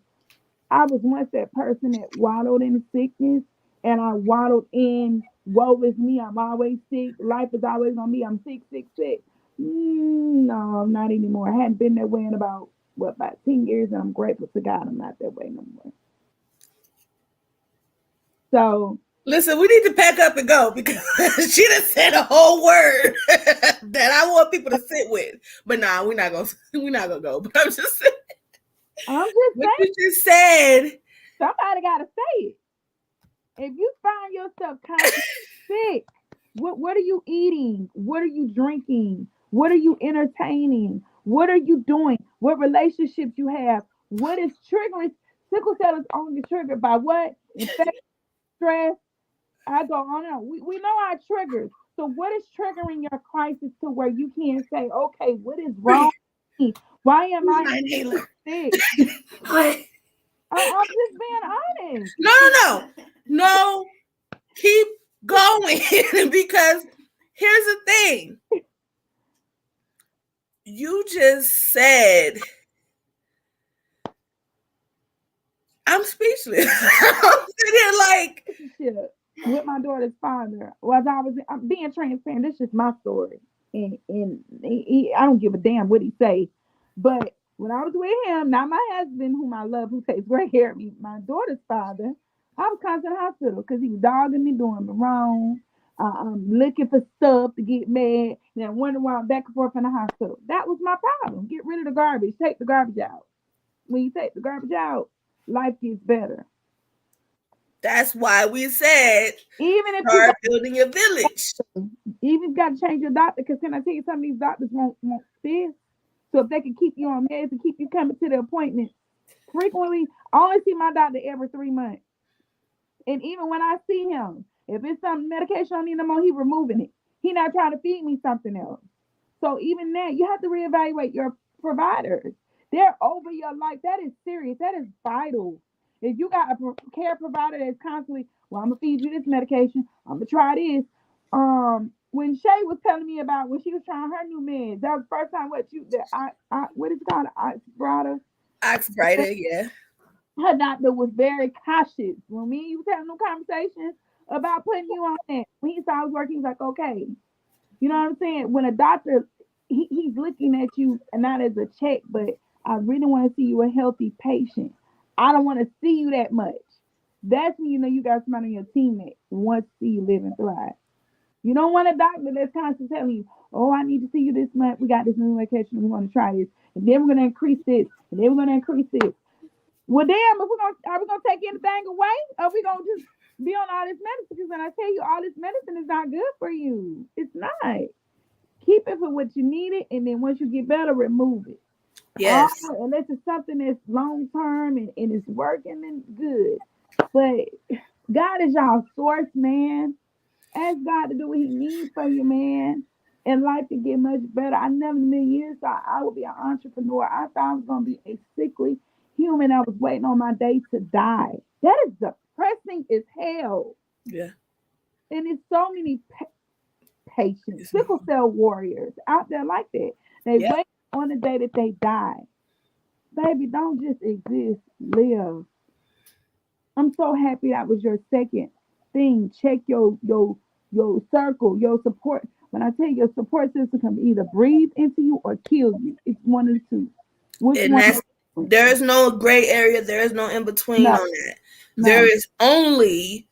I was once that person that wallowed in sickness and I waddled in, woe is me, I'm always sick. Life is always on me. I'm sick, sick, sick. No, not anymore. I hadn't been that way in about 10 years, and I'm grateful to God I'm not that way no more. So, Listen, we need to pack up and go because she done said a whole word that I want people to sit with. But nah, we're not gonna go. But I'm just saying I'm just what saying, you just said. somebody got to say it. If you find yourself constantly sick, what are you eating? What are you drinking? What are you entertaining? What are you doing? What relationships you have? What is triggering? Sickle cell is only triggered by what? Infection, stress. I go on and on. We know our triggers. So what is triggering your crisis to where you can't say, okay, what is wrong with me? Why am Who's I my inhaler? sick? I'm just being honest. No, no, no, no. Keep going because here's the thing. You just said I'm speechless. I'm sitting here like Relationship with my daughter's father was I'm being transparent. This is my story, and I don't give a damn what he say. But when I was with him, not my husband, whom I love, who takes great care of me, my daughter's father, I was constantly in the hospital because he was dogging me, doing me wrong. Looking for stuff to get mad, and then wondering why I'm back and forth in the hospital. That was my problem. Get rid of the garbage. Take the garbage out. When you take the garbage out, life gets better. that's why we said Even if you start building a village. You even got to change your doctor because can I tell you some of these doctors won't this. So if they can keep you on meds and keep you coming to the appointment frequently, I only see my doctor every 3 months. And even when I see him, if it's some medication I need no more, he removing it. He not trying to feed me something else. So even that, you have to reevaluate your providers. They're over your life. That is serious. That is vital. If you got a care provider that's constantly, well, I'm gonna feed you this medication. I'm gonna try this. When Shay was telling me about when she was trying her new meds, that was the first time what you that I what is it called? I brought her. Axe brighter, yeah. Her doctor was very cautious when me and you was having no conversations about putting you on that. When he saw I was working, he was like, okay. You know what I'm saying? When a doctor, he's looking at you and not as a check, but I really want to see you a healthy patient. I don't want to see you that much. That's when you know you got somebody on your team that wants to see you live and thrive. You don't want a doctor that's constantly telling you, oh, I need to see you this month. We got this new medication. We want to try this. And then we're going to increase this. And then we're going to increase this. Well, damn, if we're gonna, are we going to take anything away? Or are we going to just be on all this medicine? Because when I tell you all this medicine is not good for you, it's not. Keep it for what you need it, and then once you get better, remove it. All Yes. unless it's something that's long term and it's working and good. But God is y'all source, man. Ask God to do what He needs for you, man. And life to get much better. I never in a million years thought I would be an entrepreneur. I thought I was gonna be a sickly human. I was waiting on my day to die. That is depressing as hell. Yeah. And it's so many patients, sickle cell warriors out there like that. They Yeah. wait on the day that they die. Baby, don't just exist, live. I'm so happy that was your second thing. Check your circle, your support. When I tell you your support system can either breathe into you or kill you. It's one of the two. Which And one? there is no gray area. There is no in between No, on that. There no. is only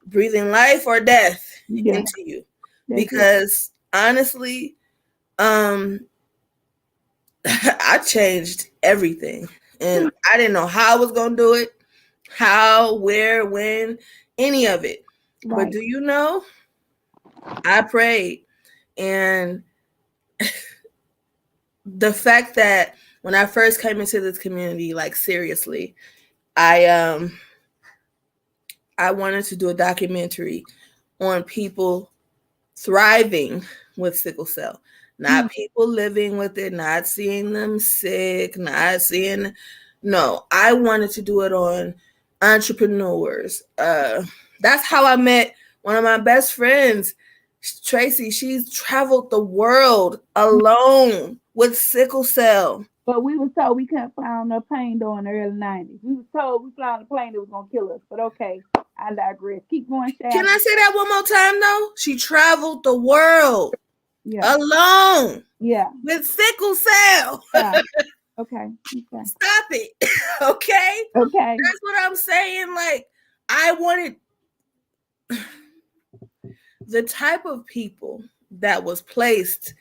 breathing life or death Yeah, into you. that's it. Because honestly, um, I changed everything. And I didn't know how I was gonna do it, how, where, when, any of it. But Right. do you know? I prayed. And the fact that when I first came into this community, like seriously, I I wanted to do a documentary on people thriving with sickle cell, Mm, not people living with it, not seeing them sick, not seeing. No, I wanted to do it on entrepreneurs. That's how I met one of my best friends, Tracy. She's traveled the world mm. alone with sickle cell. But we was told we couldn't fly on no plane during the early 90s. We was told we fly on a plane that was gonna kill us. But okay, I digress. Keep going, Can Shad. I say that one more time though? She traveled the world Yeah, alone yeah, with sickle cell. yeah. Okay, okay, Stop it. Okay? okay. That's what I'm saying. Like, I wanted the type of people that was placed,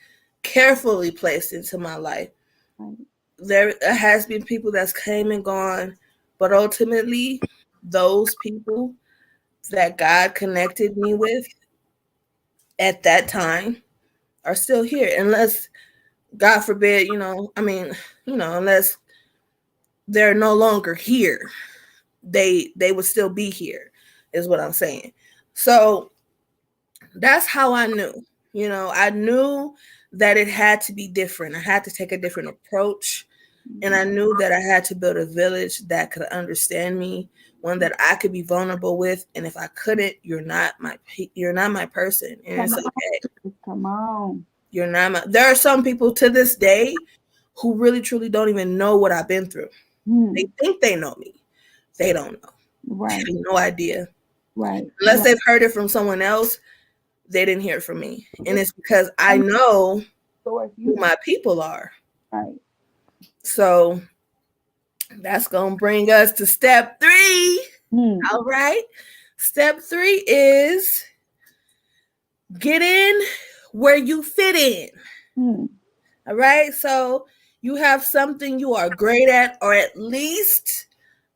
carefully placed into my life. Right. There has been people that's came and gone, but ultimately, those people that God connected me with at that time are still here. Unless, God forbid, unless they're no longer here, they would still be here, is what I'm saying. So that's how I knew. I knew that it had to be different. I had to take a different approach. And I knew that I had to build a village that could understand me, one that I could be vulnerable with. And if I couldn't, you're not my person. And Come it's on, okay. come on. You're not my there are some people to this day who really truly don't even know what I've been through. They Hmm. think they know me. They don't know. They have Right, no idea. right, Unless right. they've heard it from someone else, they didn't hear it from me. And It's it's because I some know source who you my people are. right. So that's going to bring us to step 3. Hmm. All right. Step 3 is get in where you fit in. Hmm. All right. So you have something you are great at, or at least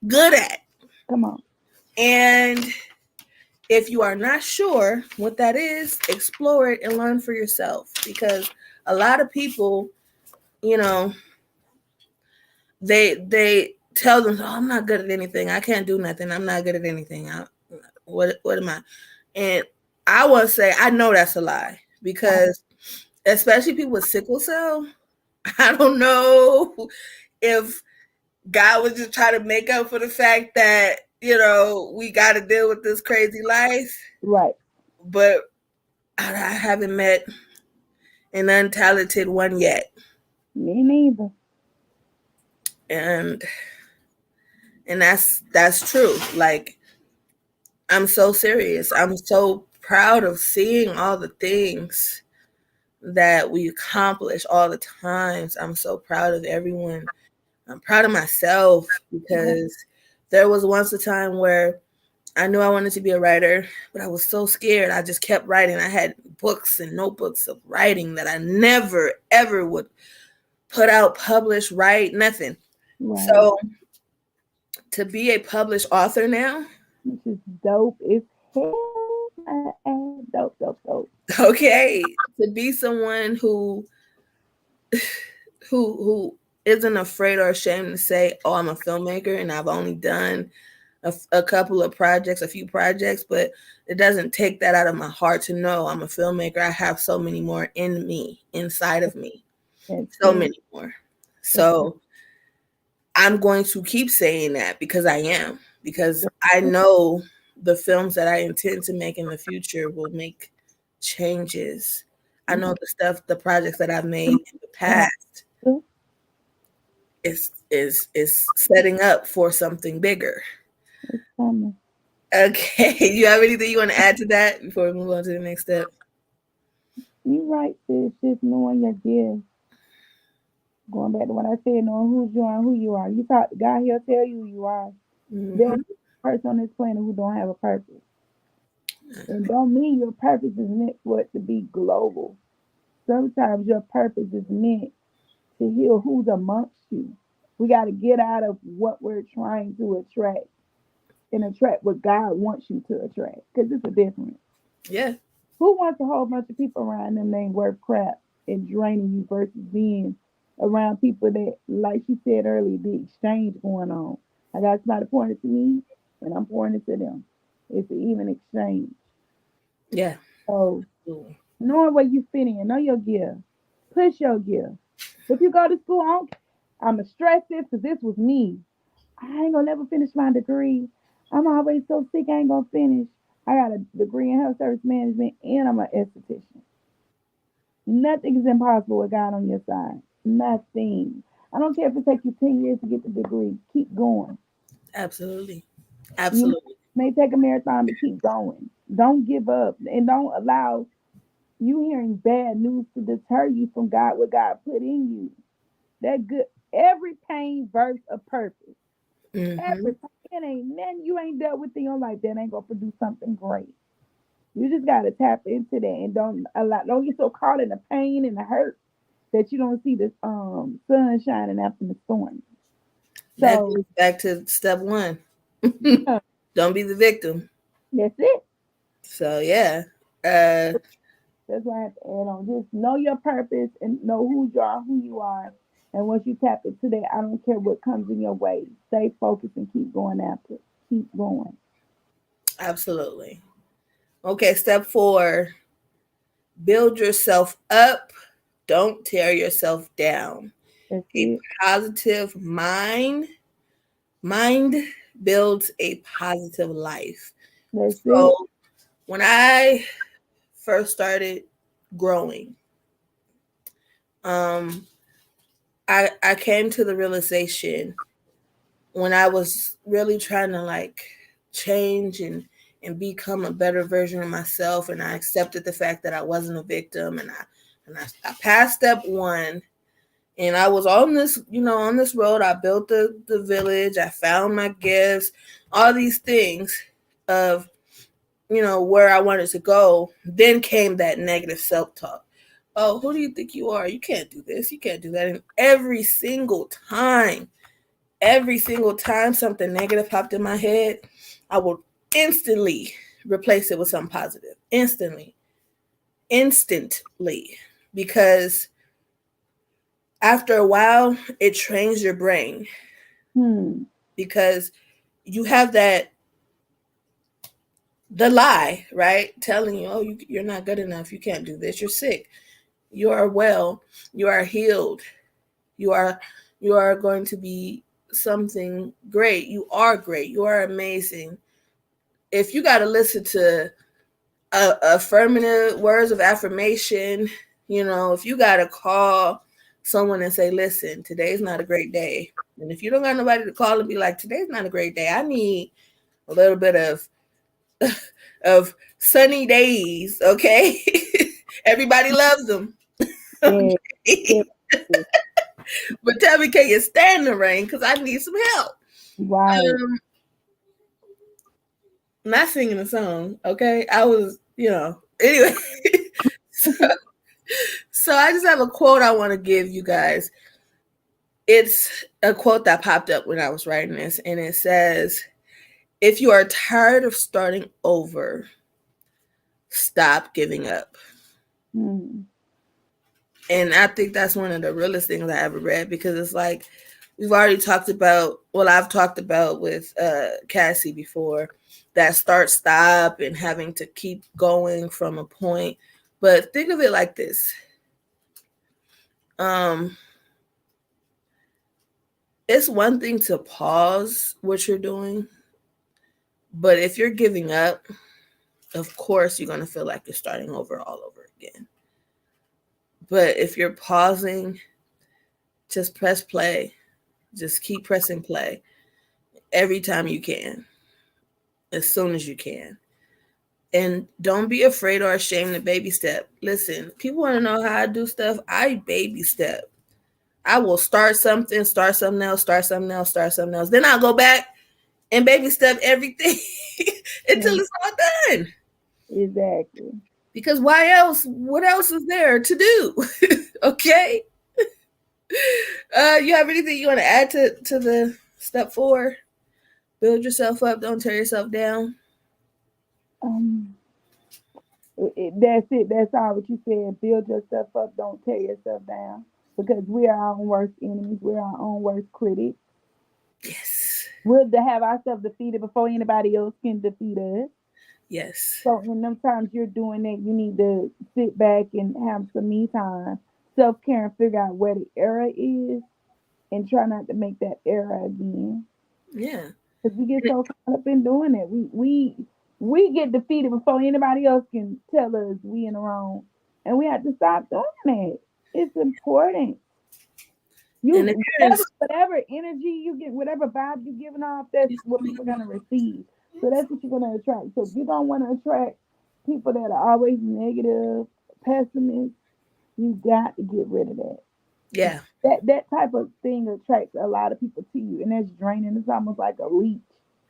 good at. Come on. And if you are not sure what that is, explore it and learn for yourself. Because a lot of people, you know, they tell them, "Oh, I'm not good at anything. I can't do nothing. I'm not good at anything. What am I?" And I want to say, I know that's a lie, because especially people with sickle cell. I don't know if God was just trying to make up for the fact that, we got to deal with this crazy life. Right. But I haven't met an untalented one yet. Me neither. And that's true. Like, I'm so serious. I'm so proud of seeing all the things that we accomplish, all the times. I'm so proud of everyone. I'm proud of myself because there was once a time where I knew I wanted to be a writer, but I was so scared. I just kept writing. I had books and notebooks of writing that I never, ever would put out, publish, write, nothing. Right. So to be a published author now, Which is dope as hell. Dope, dope, dope. okay, to be someone who isn't afraid or ashamed to say, "Oh, I'm a filmmaker and I've only done a couple of projects, a few projects," but it doesn't take that out of my heart to know I'm a filmmaker. I have so many more in me, inside of me, That's so it. many more. That's it. So I'm going to keep saying that because I am, because I know the films that I intend to make in the future will make changes. I know the projects that I've made in the past is setting up for something bigger. It's coming. Okay, you have anything you want to add to that before we move on to the next step? You right, sis. Just knowing your gift. Going back to what I said, knowing who you are and who you are. You thought God, he'll tell you who you are. There's Mm-hmm. a person on this planet who don't have a purpose. And don't mean your purpose is meant for it to be global. Sometimes your purpose is meant to heal who's amongst you. We got to get out of what we're trying to attract and attract what God wants you to attract. Because it's a difference. Yeah, Who wants a whole bunch of people around them that ain't worth crap and draining you versus being around people that, like she said earlier, the exchange going on. I got somebody pouring it to me and I'm pouring it to them. It's an even exchange. yeah. So Ooh. knowing where you fit in, know your gift, push your gift. If you go to school, I'm going to stress this because this was me. I ain't going to never finish my degree. I'm always so sick, I ain't going to finish. I got a degree in health service management and I'm an esthetician. Nothing is impossible with God on your side. Nothing. I don't care if it takes you 10 years to get the degree. Keep going. Absolutely, You absolutely. may take a marathon, but keep going. Don't give up. And don't allow you hearing bad news to deter you from God, what God put in you. That good. Every pain verse a purpose. Mm-hmm. Every pain. It ain't nothing you ain't dealt with in your life that ain't going to produce something great. You just got to tap into that and don't get so caught in the pain and the hurt that you don't see the sun shining after the storm. That So goes back to step one. yeah, Don't be the victim. that's it. So yeah, uh, That's why I have to add on. Just know your purpose and know who you are, who you are. And once you tap into that, I don't care what comes in your way. Stay focused and keep going after it. Keep going. absolutely. Okay, step 4: build yourself up. Don't tear yourself down. That's A it. positive mind builds a positive life. That's it. So when I first started growing, um, I came to the realization when I was really trying to like change and become a better version of myself, and I accepted the fact that I wasn't a victim, and I passed step 1, and I was on this, on this road. I built the village. I found my gifts, all these things of, where I wanted to go. Then came that negative self-talk. Oh, who do you think you are? You can't do this. You can't do that. And every single time something negative popped in my head, I would instantly replace it with something positive. Instantly. Because after a while, it trains your brain, Hmm. because you have the lie, right? Telling you, oh, you're not good enough. You can't do this. You're sick. You are well. You are healed. You are you are going to be something great. You are great. You are amazing. If you got to listen to affirmative words of affirmation, if you got to call someone and say, listen, today's not a great day. And if you don't got nobody to call and be like, today's not a great day, I need a little bit of sunny days, okay? Everybody loves them. Yeah, yeah, Okay? But tell me, can you stand the rain? Because I need some help. right. Um, not singing a song, okay? I was, anyway. so, so I just have a quote I want to give you guys. It's a quote that popped up when I was writing this, and it says, if you are tired of starting over, stop giving up. Hmm. And I think that's one of the realest things I ever read, because it's like we've already talked about, well, I've talked about with Cassie before, that start stop and having to keep going from a point. But think of it like this. Um it's one thing to pause what you're doing, but if you're giving up, of course you're going to feel like you're starting over all over again. But if you're pausing, just press play. Just keep pressing play every time you can, as soon as you can. And don't be afraid or ashamed to baby step. Listen, people want to know how I do stuff. I baby step. I will start something else, start something else, start something else. Then I'll go back and baby step everything until Hmm. it's all done. Exactly. Because why else? What else is there to do? Okay. You have anything you want to add to the step 4? Build yourself up. Don't tear yourself down. Um, that's it. That's all what you said. Build yourself up. Don't tear yourself down. Because we are our own worst enemies. We're our own worst critics. Yes. We'll have ourselves defeated before anybody else can defeat us. Yes. So in them times you're doing that, you need to sit back and have some me time, self care, and figure out where the error is, and try not to make that error again. Yeah. Because we get so caught up in doing it, we get defeated before anybody else can tell us we in the wrong, and we have to stop doing that. It's important. And if You you're in, whatever energy you get, whatever vibe you're giving off, that's what people are gonna receive. So that's what you're gonna attract. So if you don't want to attract people that are always negative, pessimists, you got to get rid of that. yeah, That type of thing attracts a lot of people to you, and that's draining. It's almost like a leech,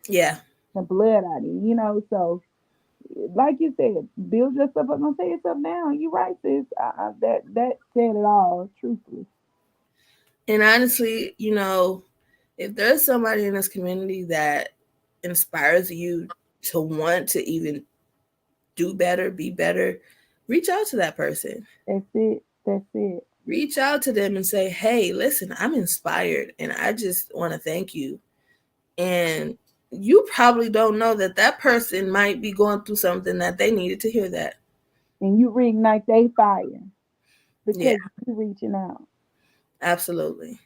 yeah, the blood out of you. So like you said, build yourself up. Don't tear yourself down. You right, sis. That said it all. Truthfully, and honestly, if there's somebody in this community that inspires you to want to even do better, be better, reach out to that person. that's it. That's it. Reach out to them and say, hey, listen, I'm inspired and I just want to thank you. And you probably don't know that that person might be going through something that they needed to hear that. And you reignite their fire Yeah, because you're reaching out. absolutely.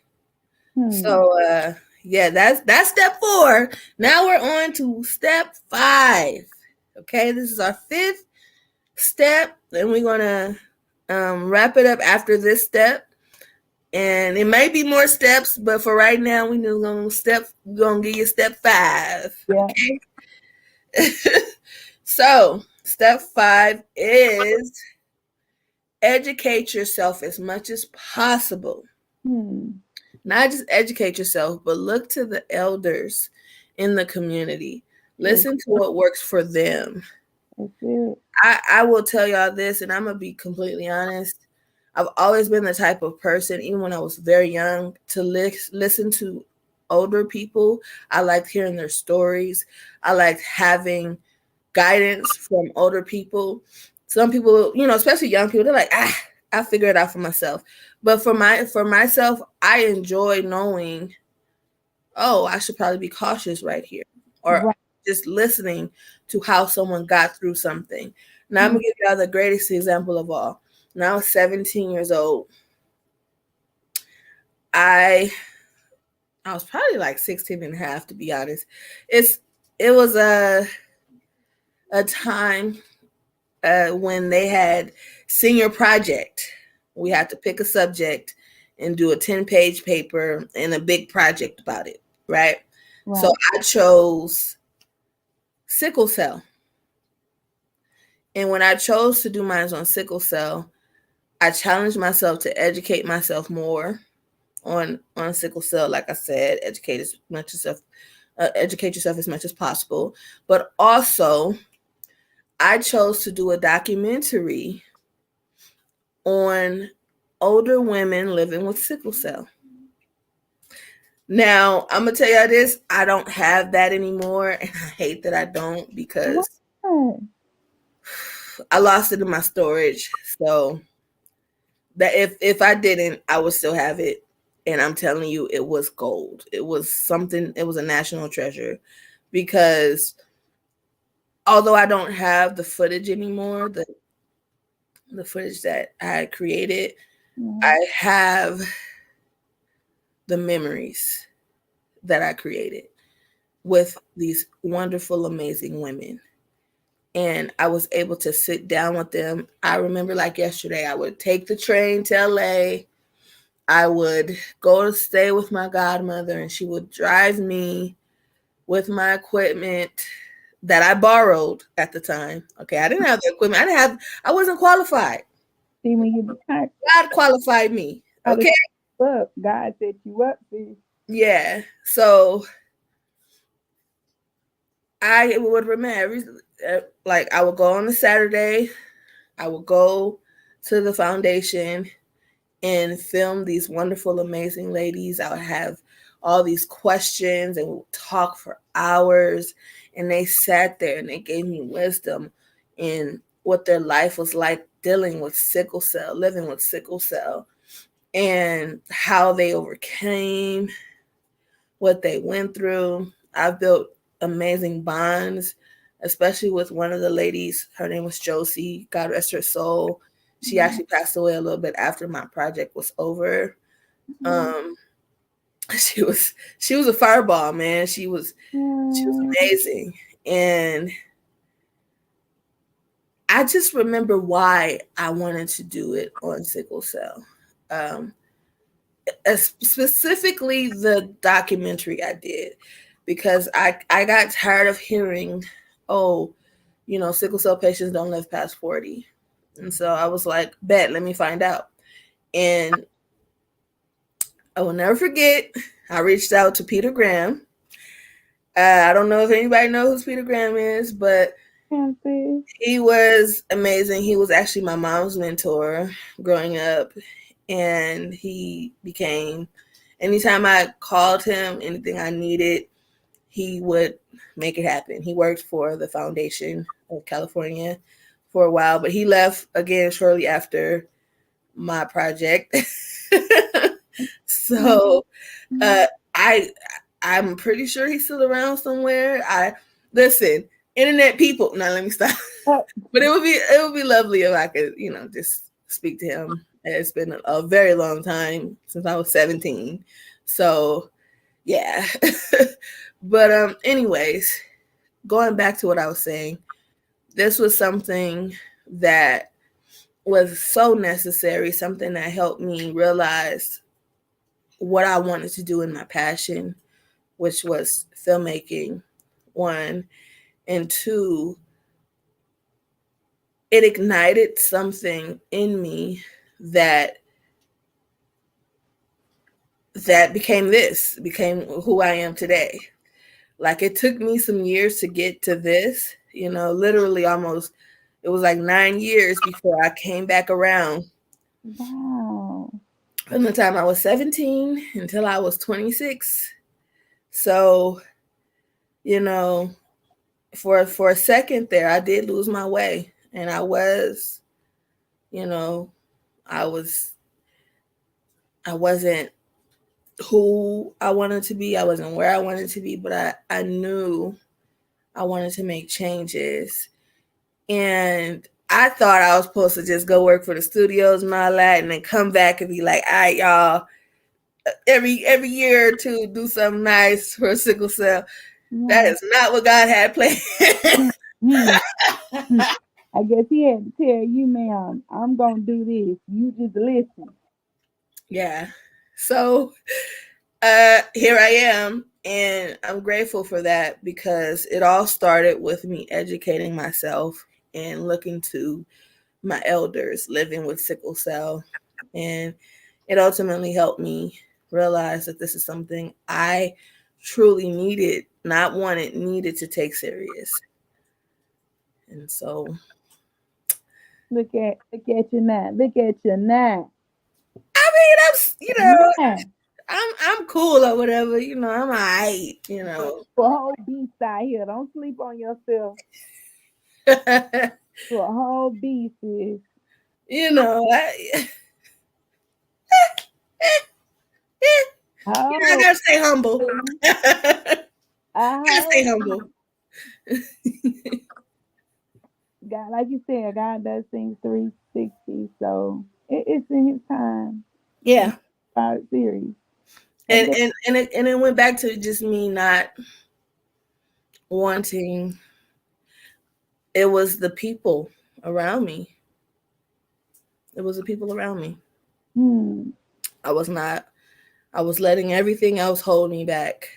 Hmm. So yeah, that's step 4. Now we're on to step 5. Okay, this is our 5th step, and we're gonna wrap it up after this step. And it may be more steps, but for right now, we're gonna give you step 5. Yeah. So step 5 is educate yourself as much as possible. Hmm. Not just educate yourself, but look to the elders in the community. That's, Listen to what works for them. that's it. I will tell y'all this, and I'm going to be completely honest. I've always been the type of person, even when I was very young, to listen to older people. I liked hearing their stories. I liked having guidance from older people. Some people, especially young people, they're like, I figure it out for myself. But for myself, I enjoy knowing, oh, I should probably be cautious right here. Or Right. just listening to how someone got through something. Now I'm Hmm. gonna give y'all the greatest example of all. When I was 17 years old, I I was probably like 16 and a half, to be honest. It's it was a time when they had senior project. We had to pick a subject and do a 10-page paper and a big project about it, right? So Right. I chose sickle cell. And when I chose to do mine on sickle cell, I challenged myself to educate myself more on sickle cell. Like I said, educate yourself as much as possible. But also, I chose to do a documentary on older women living with sickle cell. Now, I'm gonna tell y'all this: I don't have that anymore, and I hate that I don't Why? because I lost it in my storage. So that if I didn't, I would still have it. And I'm telling you, it was gold. It was something. It was a national treasure because although I don't have the footage anymore, the footage that I had created, Yeah. I have the memories that I created with these wonderful, amazing women. And I was able to sit down with them. I remember like yesterday, I would take the train to LA. I would go to stay with my godmother, and she would drive me with my equipment that I borrowed at the time. Okay, I didn't have the equipment. I wasn't qualified. See, when you kind God qualified me. of Okay. up, God set you up. See, Yeah. So I would remember, like, I would go on a Saturday, I would go to the foundation and film these wonderful, amazing ladies. I would have all these questions and we'd talk for hours. And they sat there and they gave me wisdom in what their life was like dealing with sickle cell, living with sickle cell, and how they overcame what they went through. I've built amazing bonds, especially with one of the ladies. Her name was Josie. God rest her soul. She yeah, actually passed away a little bit after my project was over. yeah, Um, she was a fireball, man. She was amazing, and I just remember why I wanted to do it on sickle cell. Um, Specifically the documentary I did because I got tired of hearing, oh, sickle cell patients don't live past 40. And so I was like, bet, let me find out. And I will never forget, I reached out to Peter Graham. I don't know if anybody knows who Peter Graham is, but yeah, see, he was amazing. He was actually my mom's mentor growing up. And he became, anytime I called him, anything I needed, he would make it happen. He worked for the Foundation of California for a while, but he left again shortly after my project. yeah, So yeah. uh, I I'm pretty sure he's still around somewhere. I listen, internet people. Now let me stop. Oh, But it would be lovely if I could, just speak to him. It's been a very long time since I was 17. So yeah. But anyways, going back to what I was saying, this was something that was so necessary, something that helped me realize what I wanted to do in my passion, which was filmmaking, one, and two, it ignited something in me that became who I am today. Like it took me some years to get to this, literally almost it was like 9 years before I came back around wow. from the time I was 17 until I was 26. So, you know, for a second there I did lose my way and you know, I was I wasn't who I wanted to be. I wasn't where I wanted to be, but I knew I wanted to make changes. And I thought I was supposed to just go work for the studios and all that, and then come back and be like, all right, y'all, every year or two, do something nice for sickle cell. That Right. is not what God had planned. Hmm. Hmm. Hmm. I guess he had to tell you, ma'am, I'm gonna do this. You just listen. Yeah. So here I am, and I'm grateful for that because it all started with me educating myself and looking to my elders living with sickle cell, and it ultimately helped me realize that this is something I truly needed, not wanted, needed to take serious. And so, Look at you now. Look at you now. I mean, Now. I'm cool or whatever, I'm alright, To a whole beast out here. Don't sleep on yourself. To a whole beast is. you know, I, I Oh, gotta stay humble. Gotta I stay hope humble. God, like you said, God does things 360. So it's in His time. And Yeah, about series. I and guess. it went back to just me not wanting. It was the people around me. It was the people around me. Hmm. I was not. I was letting everything else hold me back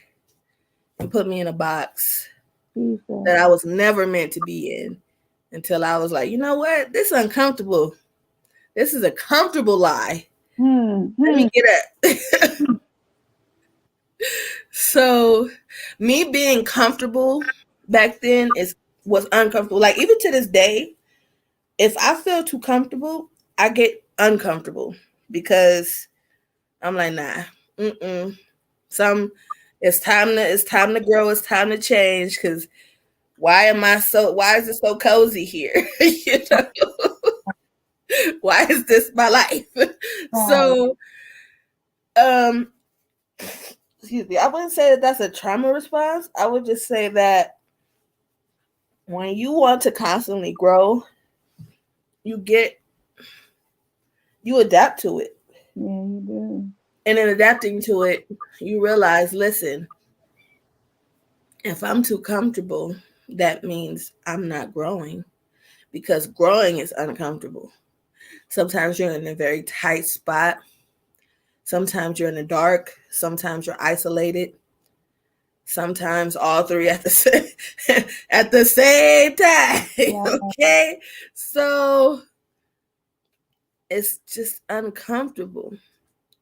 and put me in a box Jesus. that I was never meant to be in until I was like, you know what? This is uncomfortable. This is a comfortable lie. Hmm. Let me Hmm. get up. So, me being comfortable back then is was uncomfortable. Like even to this day, if I feel too comfortable, I get uncomfortable because I'm like, nah, mm-mm. Some it's time to grow. It's time to change. Because why is it so cozy here? Why is this my life? Right. So, um, excuse me. I wouldn't say that that's a trauma response. I would just say that when you want to constantly grow, you get you adapt to it. Yeah, you do. And in adapting to it, you realize, listen, if I'm too comfortable, that means I'm not growing because growing is uncomfortable. Sometimes you're in a very tight spot. Sometimes you're in the dark. Sometimes you're isolated. Sometimes all three at the at the same time. Right. Okay, so it's just uncomfortable,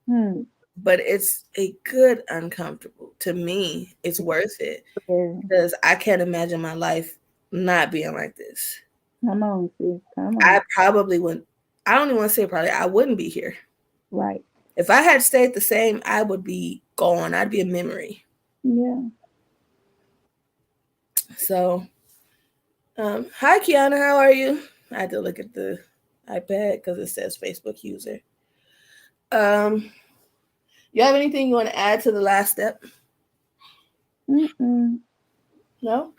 Hmm. but it's a good uncomfortable. To me, it's worth it Yeah. because I can't imagine my life not being like this. Come on, sis. Come on. I probably wouldn't. I don't even want to say probably. I wouldn't be here Right. if I had stayed the same. I would be gone. I'd be a memory. Yeah. So, hi Kiana, how are you? I had to look at the iPad because it says Facebook user. Um, you have anything you want to add to the last step? Mm-mm. No.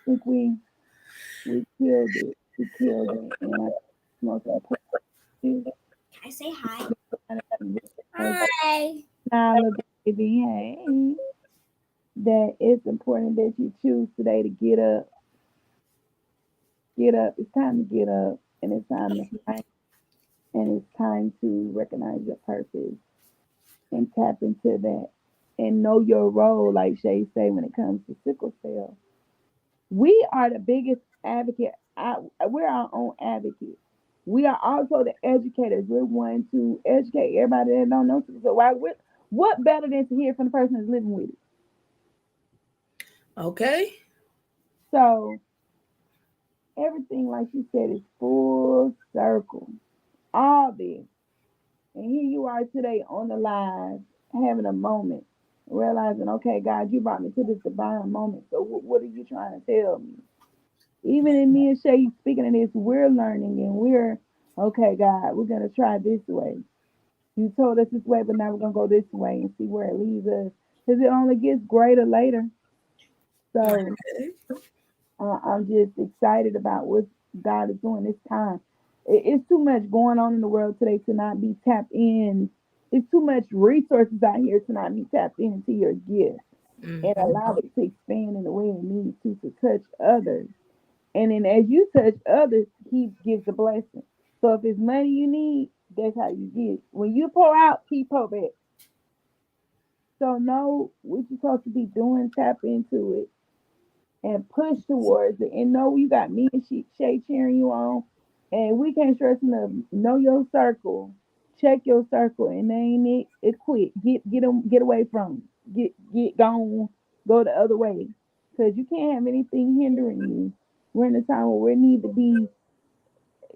Think we killed it. We killed it. And I think the most important is Can I say hi? that Hi. now look, baby, hey, that it's important that you choose today to get up. Get up. It's time to get up, and it's time to fight, and it's time to recognize your purpose and tap into that and know your role, like Shay say, when it comes to sickle cell. We are the biggest advocate. We're our own advocates. We are also the educators. We're one to educate everybody that don't know. So what better than to hear from the person that's living with it? Okay. So everything, like you said, is full circle. All this. And here you are today on the live, having a moment, realizing, okay, God, you brought me to this divine moment. So what are you trying to tell me? Even in me and Shay speaking of this, we're learning and we're, okay, God, we're going to try this way. You told us this way, but now we're going to go this way and see where it leads us. Because it only gets greater later. So Okay. I'm just excited about what's God is doing this time. It's too much going on in the world today to not be tapped in. It's too much resources out here to not be tapped into your gift and Mm-hmm. allow it to expand in the way it needs to touch others. And then as you touch others, He gives the blessing. So if it's money you need, that's how you get it. When you pour out, He pour back. So know what you're supposed to be doing, tap into it, and push towards it. And know you got me and Shay cheering you on. And we can't stress enough. Know your circle. Check your circle and name it. It quit. Get them. Get away from 'em. Get gone. Go the other way. Because you can't have anything hindering you. We're in a time where we need to be.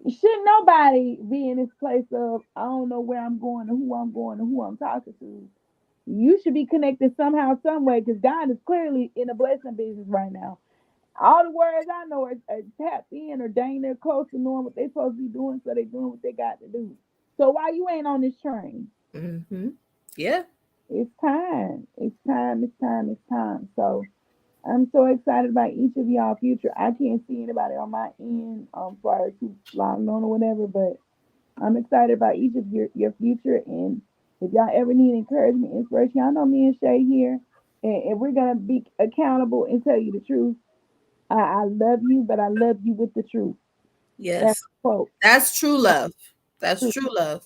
Should nobody be in this place of I don't know where I'm going or who I'm going or who I'm talking to. You should be connected somehow, some way, because God is clearly in a blessing business right now. All the words I know are tapped in or dang they're close to knowing what they're supposed to be doing, so they're doing what they got to do. So why you ain't on this train? Mm-hmm. Yeah. It's time. It's time. It's time. It's time. So I'm so excited about each of y'all future. I can't see anybody on my end far as who's logged on or whatever, but I'm excited about each of your future. And if y'all ever need encouragement, inspiration, y'all know me and Shay here, and we're gonna be accountable and tell you the truth. I love you, but I love you with the truth. That's Yes. a quote. That's true That's love. That's true. true love.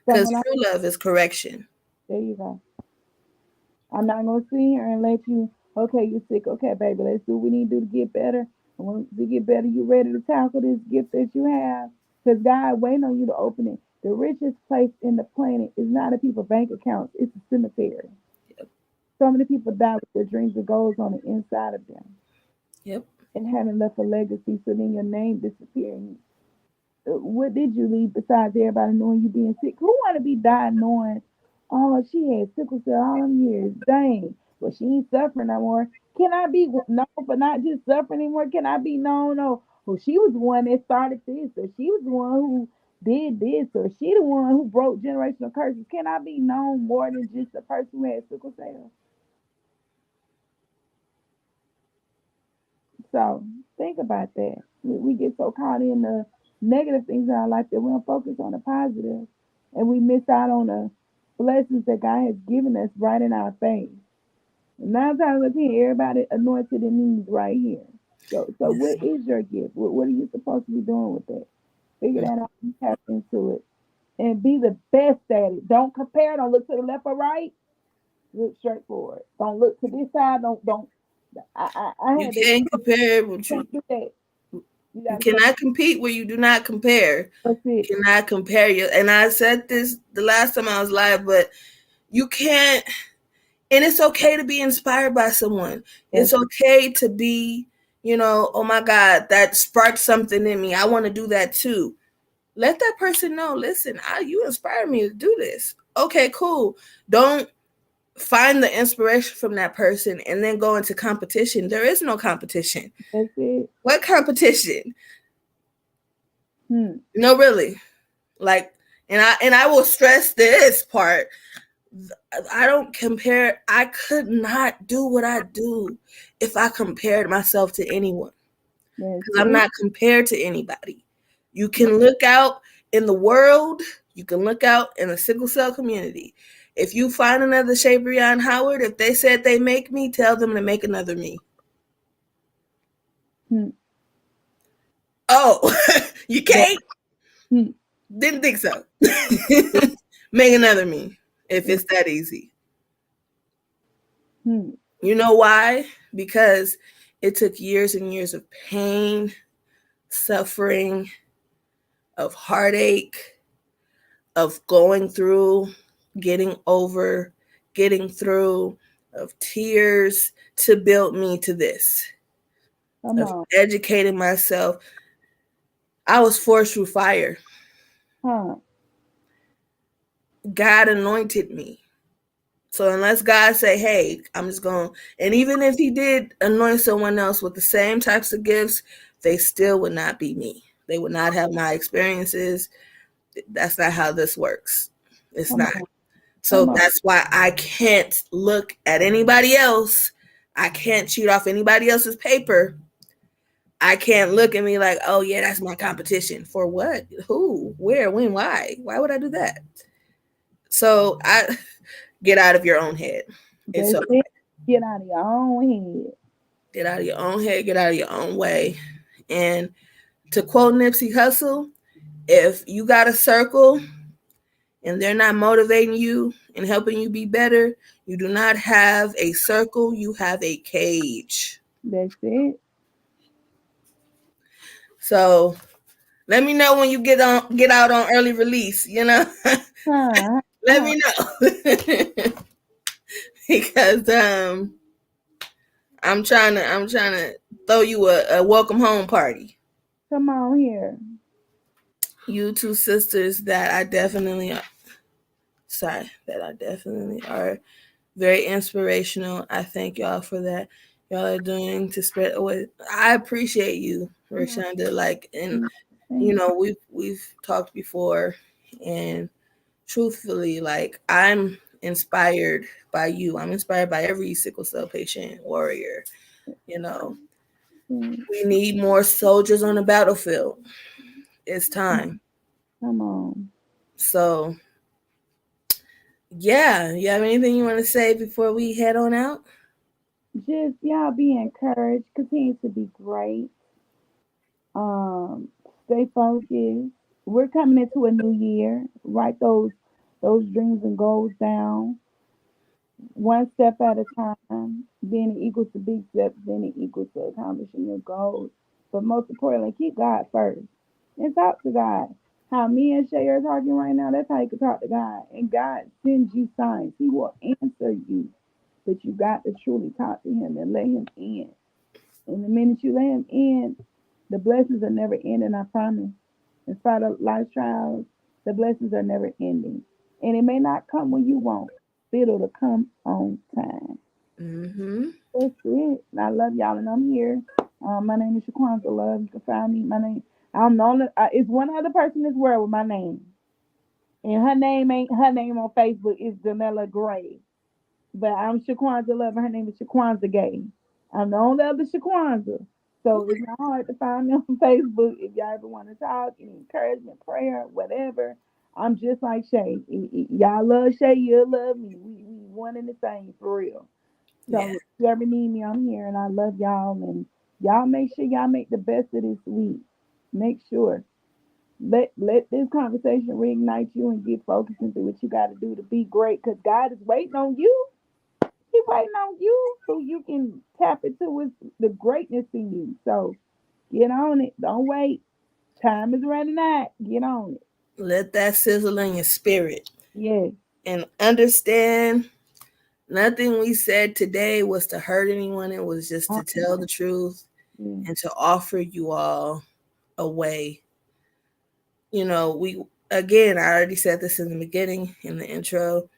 So Because when I true love is correction. there you go. I'm not gonna sit here and let you. Okay, you're sick. Okay, baby, let's do what we need to do to get better. And when we get better, you ready to tackle this gift that you have. Because God waiting on you to open it. The richest place in the planet is not in people's bank accounts. It's a cemetery. Yep. So many people die with their dreams and goals on the inside of them Yep. and haven't left a legacy. So then your name disappearing. What did you leave besides everybody knowing you being sick? Who want to be died knowing, oh, she had sickle cell all them years? Dang. Well, she ain't suffering no more. Can I be known for not just suffering anymore? Can I be known? Oh, well, she was the one that started this, or she was the one who did this, or she the one who broke generational curses. Can I be known more than just the person who had sickle cell? So think about that. We get so caught in the negative things in our life that we don't focus on the positive, and we miss out on the blessings that God has given us right in our face. And 9 times out of 10, everybody anointed and needs right here. So Yes. what is your gift? What are you supposed to be doing with it? Figure that out and tap into it. And be the best at it. Don't compare. Don't look to the left or right. Look straight forward. Don't look to this side. Don't. I You had to. can't compare what you Can't do that. You you gotta stay. cannot compete where you do not compare. That's it. Cannot compare you. And I said this the last time I was live, but you can't. And it's okay to be inspired by someone. That's It's okay to be, oh my God, that sparked something in me. I want to do that too. Let that person know, listen, you inspire me to do this. Okay, cool. Don't find the inspiration from that person and then go into competition. There is no competition. that's it. What competition? Hmm. No, really. Like, and I will stress this part. I don't compare. I could not do what I do if I compared myself to anyone That's because I'm it. not compared to anybody. You can look out in the world. You can look out in the sickle cell community. If you find another Shabreon Howard, if they said they make me, tell them to make another me. Hmm. Oh, you That. can't? Hmm. Didn't think so. Make another me if it's that easy. Hmm. You know why? Because it took years and years of pain, suffering, of heartache, of going through, getting over, getting through, of tears to build me to this, Come of on. educating myself. I was forced through fire. Huh. God anointed me. So unless God say, hey, I'm just going, and even if he did anoint someone else with the same types of gifts, they still would not be me. They would not have my experiences. That's not how this works. It's Come not. on. So Come on. that's why I can't look at anybody else. I can't cheat off anybody else's paper I can't look at me like, oh yeah, that's my competition. For what? Who? Where? When? Why? Why would I do that? So I get out of your own head. It's That's so it. Get out of your own head. get out of your own head, get out of your own way. And to quote Nipsey Hussle, if you got a circle and they're not motivating you and helping you be better, you do not have a circle, you have a cage. That's it. So let me know when you get out on early release, you know? Huh? Let me know. Because I'm trying to throw you a welcome home party. Come on here. You two sisters that I definitely are very inspirational. I thank y'all for that. Y'all are doing to spread away. I appreciate you, Rashonda. Like, and Thank we've talked before, and truthfully, like I'm inspired by you. I'm inspired by every sickle cell patient warrior. You know, you. we need more soldiers on the battlefield. It's time. Come on. So, yeah, you have anything you want to say before we head on out? Just y'all be encouraged. Continue to be great. Um, Stay focused. We're coming into a new year. Write those dreams and goals down, one step at a time. Being equal to big steps, being equal to accomplishing your goals. But most importantly, keep God first and talk to God. How me and Shay are talking right now, that's how you can talk to God. And God sends you signs. He will answer you. But you got to truly talk to Him and let Him in. And the minute you let Him in, the blessings are never ending, I promise. In spite of life trials, the blessings are never ending. And it may not come when you want, but it'll come on time. Mm-hmm. That's it. And I love y'all, and I'm here. My name is Shaquansia Love. You can find me. My name. I'm the only. It's one other person in this world with my name, and her name ain't her name on Facebook is Janella Gray. But I'm Shaquansia Love, and her name is Shaquansia Gay. I'm the only other Shaquansia. So it's not hard to find me on Facebook if y'all ever want to talk, any encouragement, prayer, whatever. I'm just like Shay. Y'all love Shay, you'll love me. We one and the same for real. Yeah. So if you ever need me, I'm here, and I love y'all. And y'all make sure y'all make the best of this week. Make sure. Let this conversation reignite you and get focused and do what you got to do to be great. Cause God is waiting on you. He waiting on you so you can tap into the greatness in you. So get on it. Don't wait. Time is running out. Get on it. Let that sizzle in your spirit Yes. and understand nothing we said today was to hurt anyone. It was just to tell the truth Yeah. and to offer you all a way. We again, I already said this in the beginning, in the intro,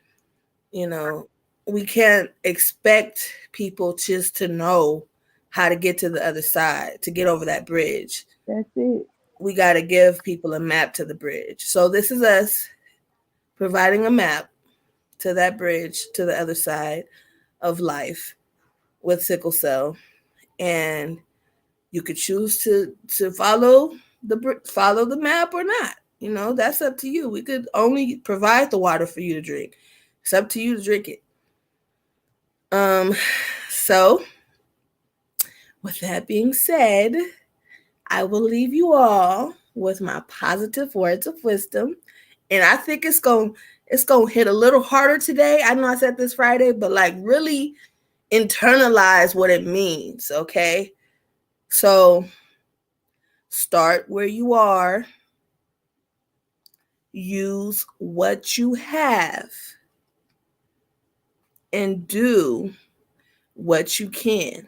you know, we can't expect people just to know how to get to the other side, to get over that bridge. That's it. We got to give people a map to the bridge. So this is us providing a map to that bridge to the other side of life with sickle cell, and you could choose to follow the map or not. That's up to you. We could only provide the water for you to drink. It's up to you to drink it. So with that being said, I will leave you all with my positive words of wisdom. And I think it's gonna hit a little harder today. I know I said this Friday, but like really internalize what it means, okay? So start where you are, use what you have, and do what you can.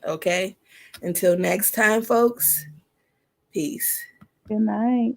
Okay? Until next time, folks, peace. Good night.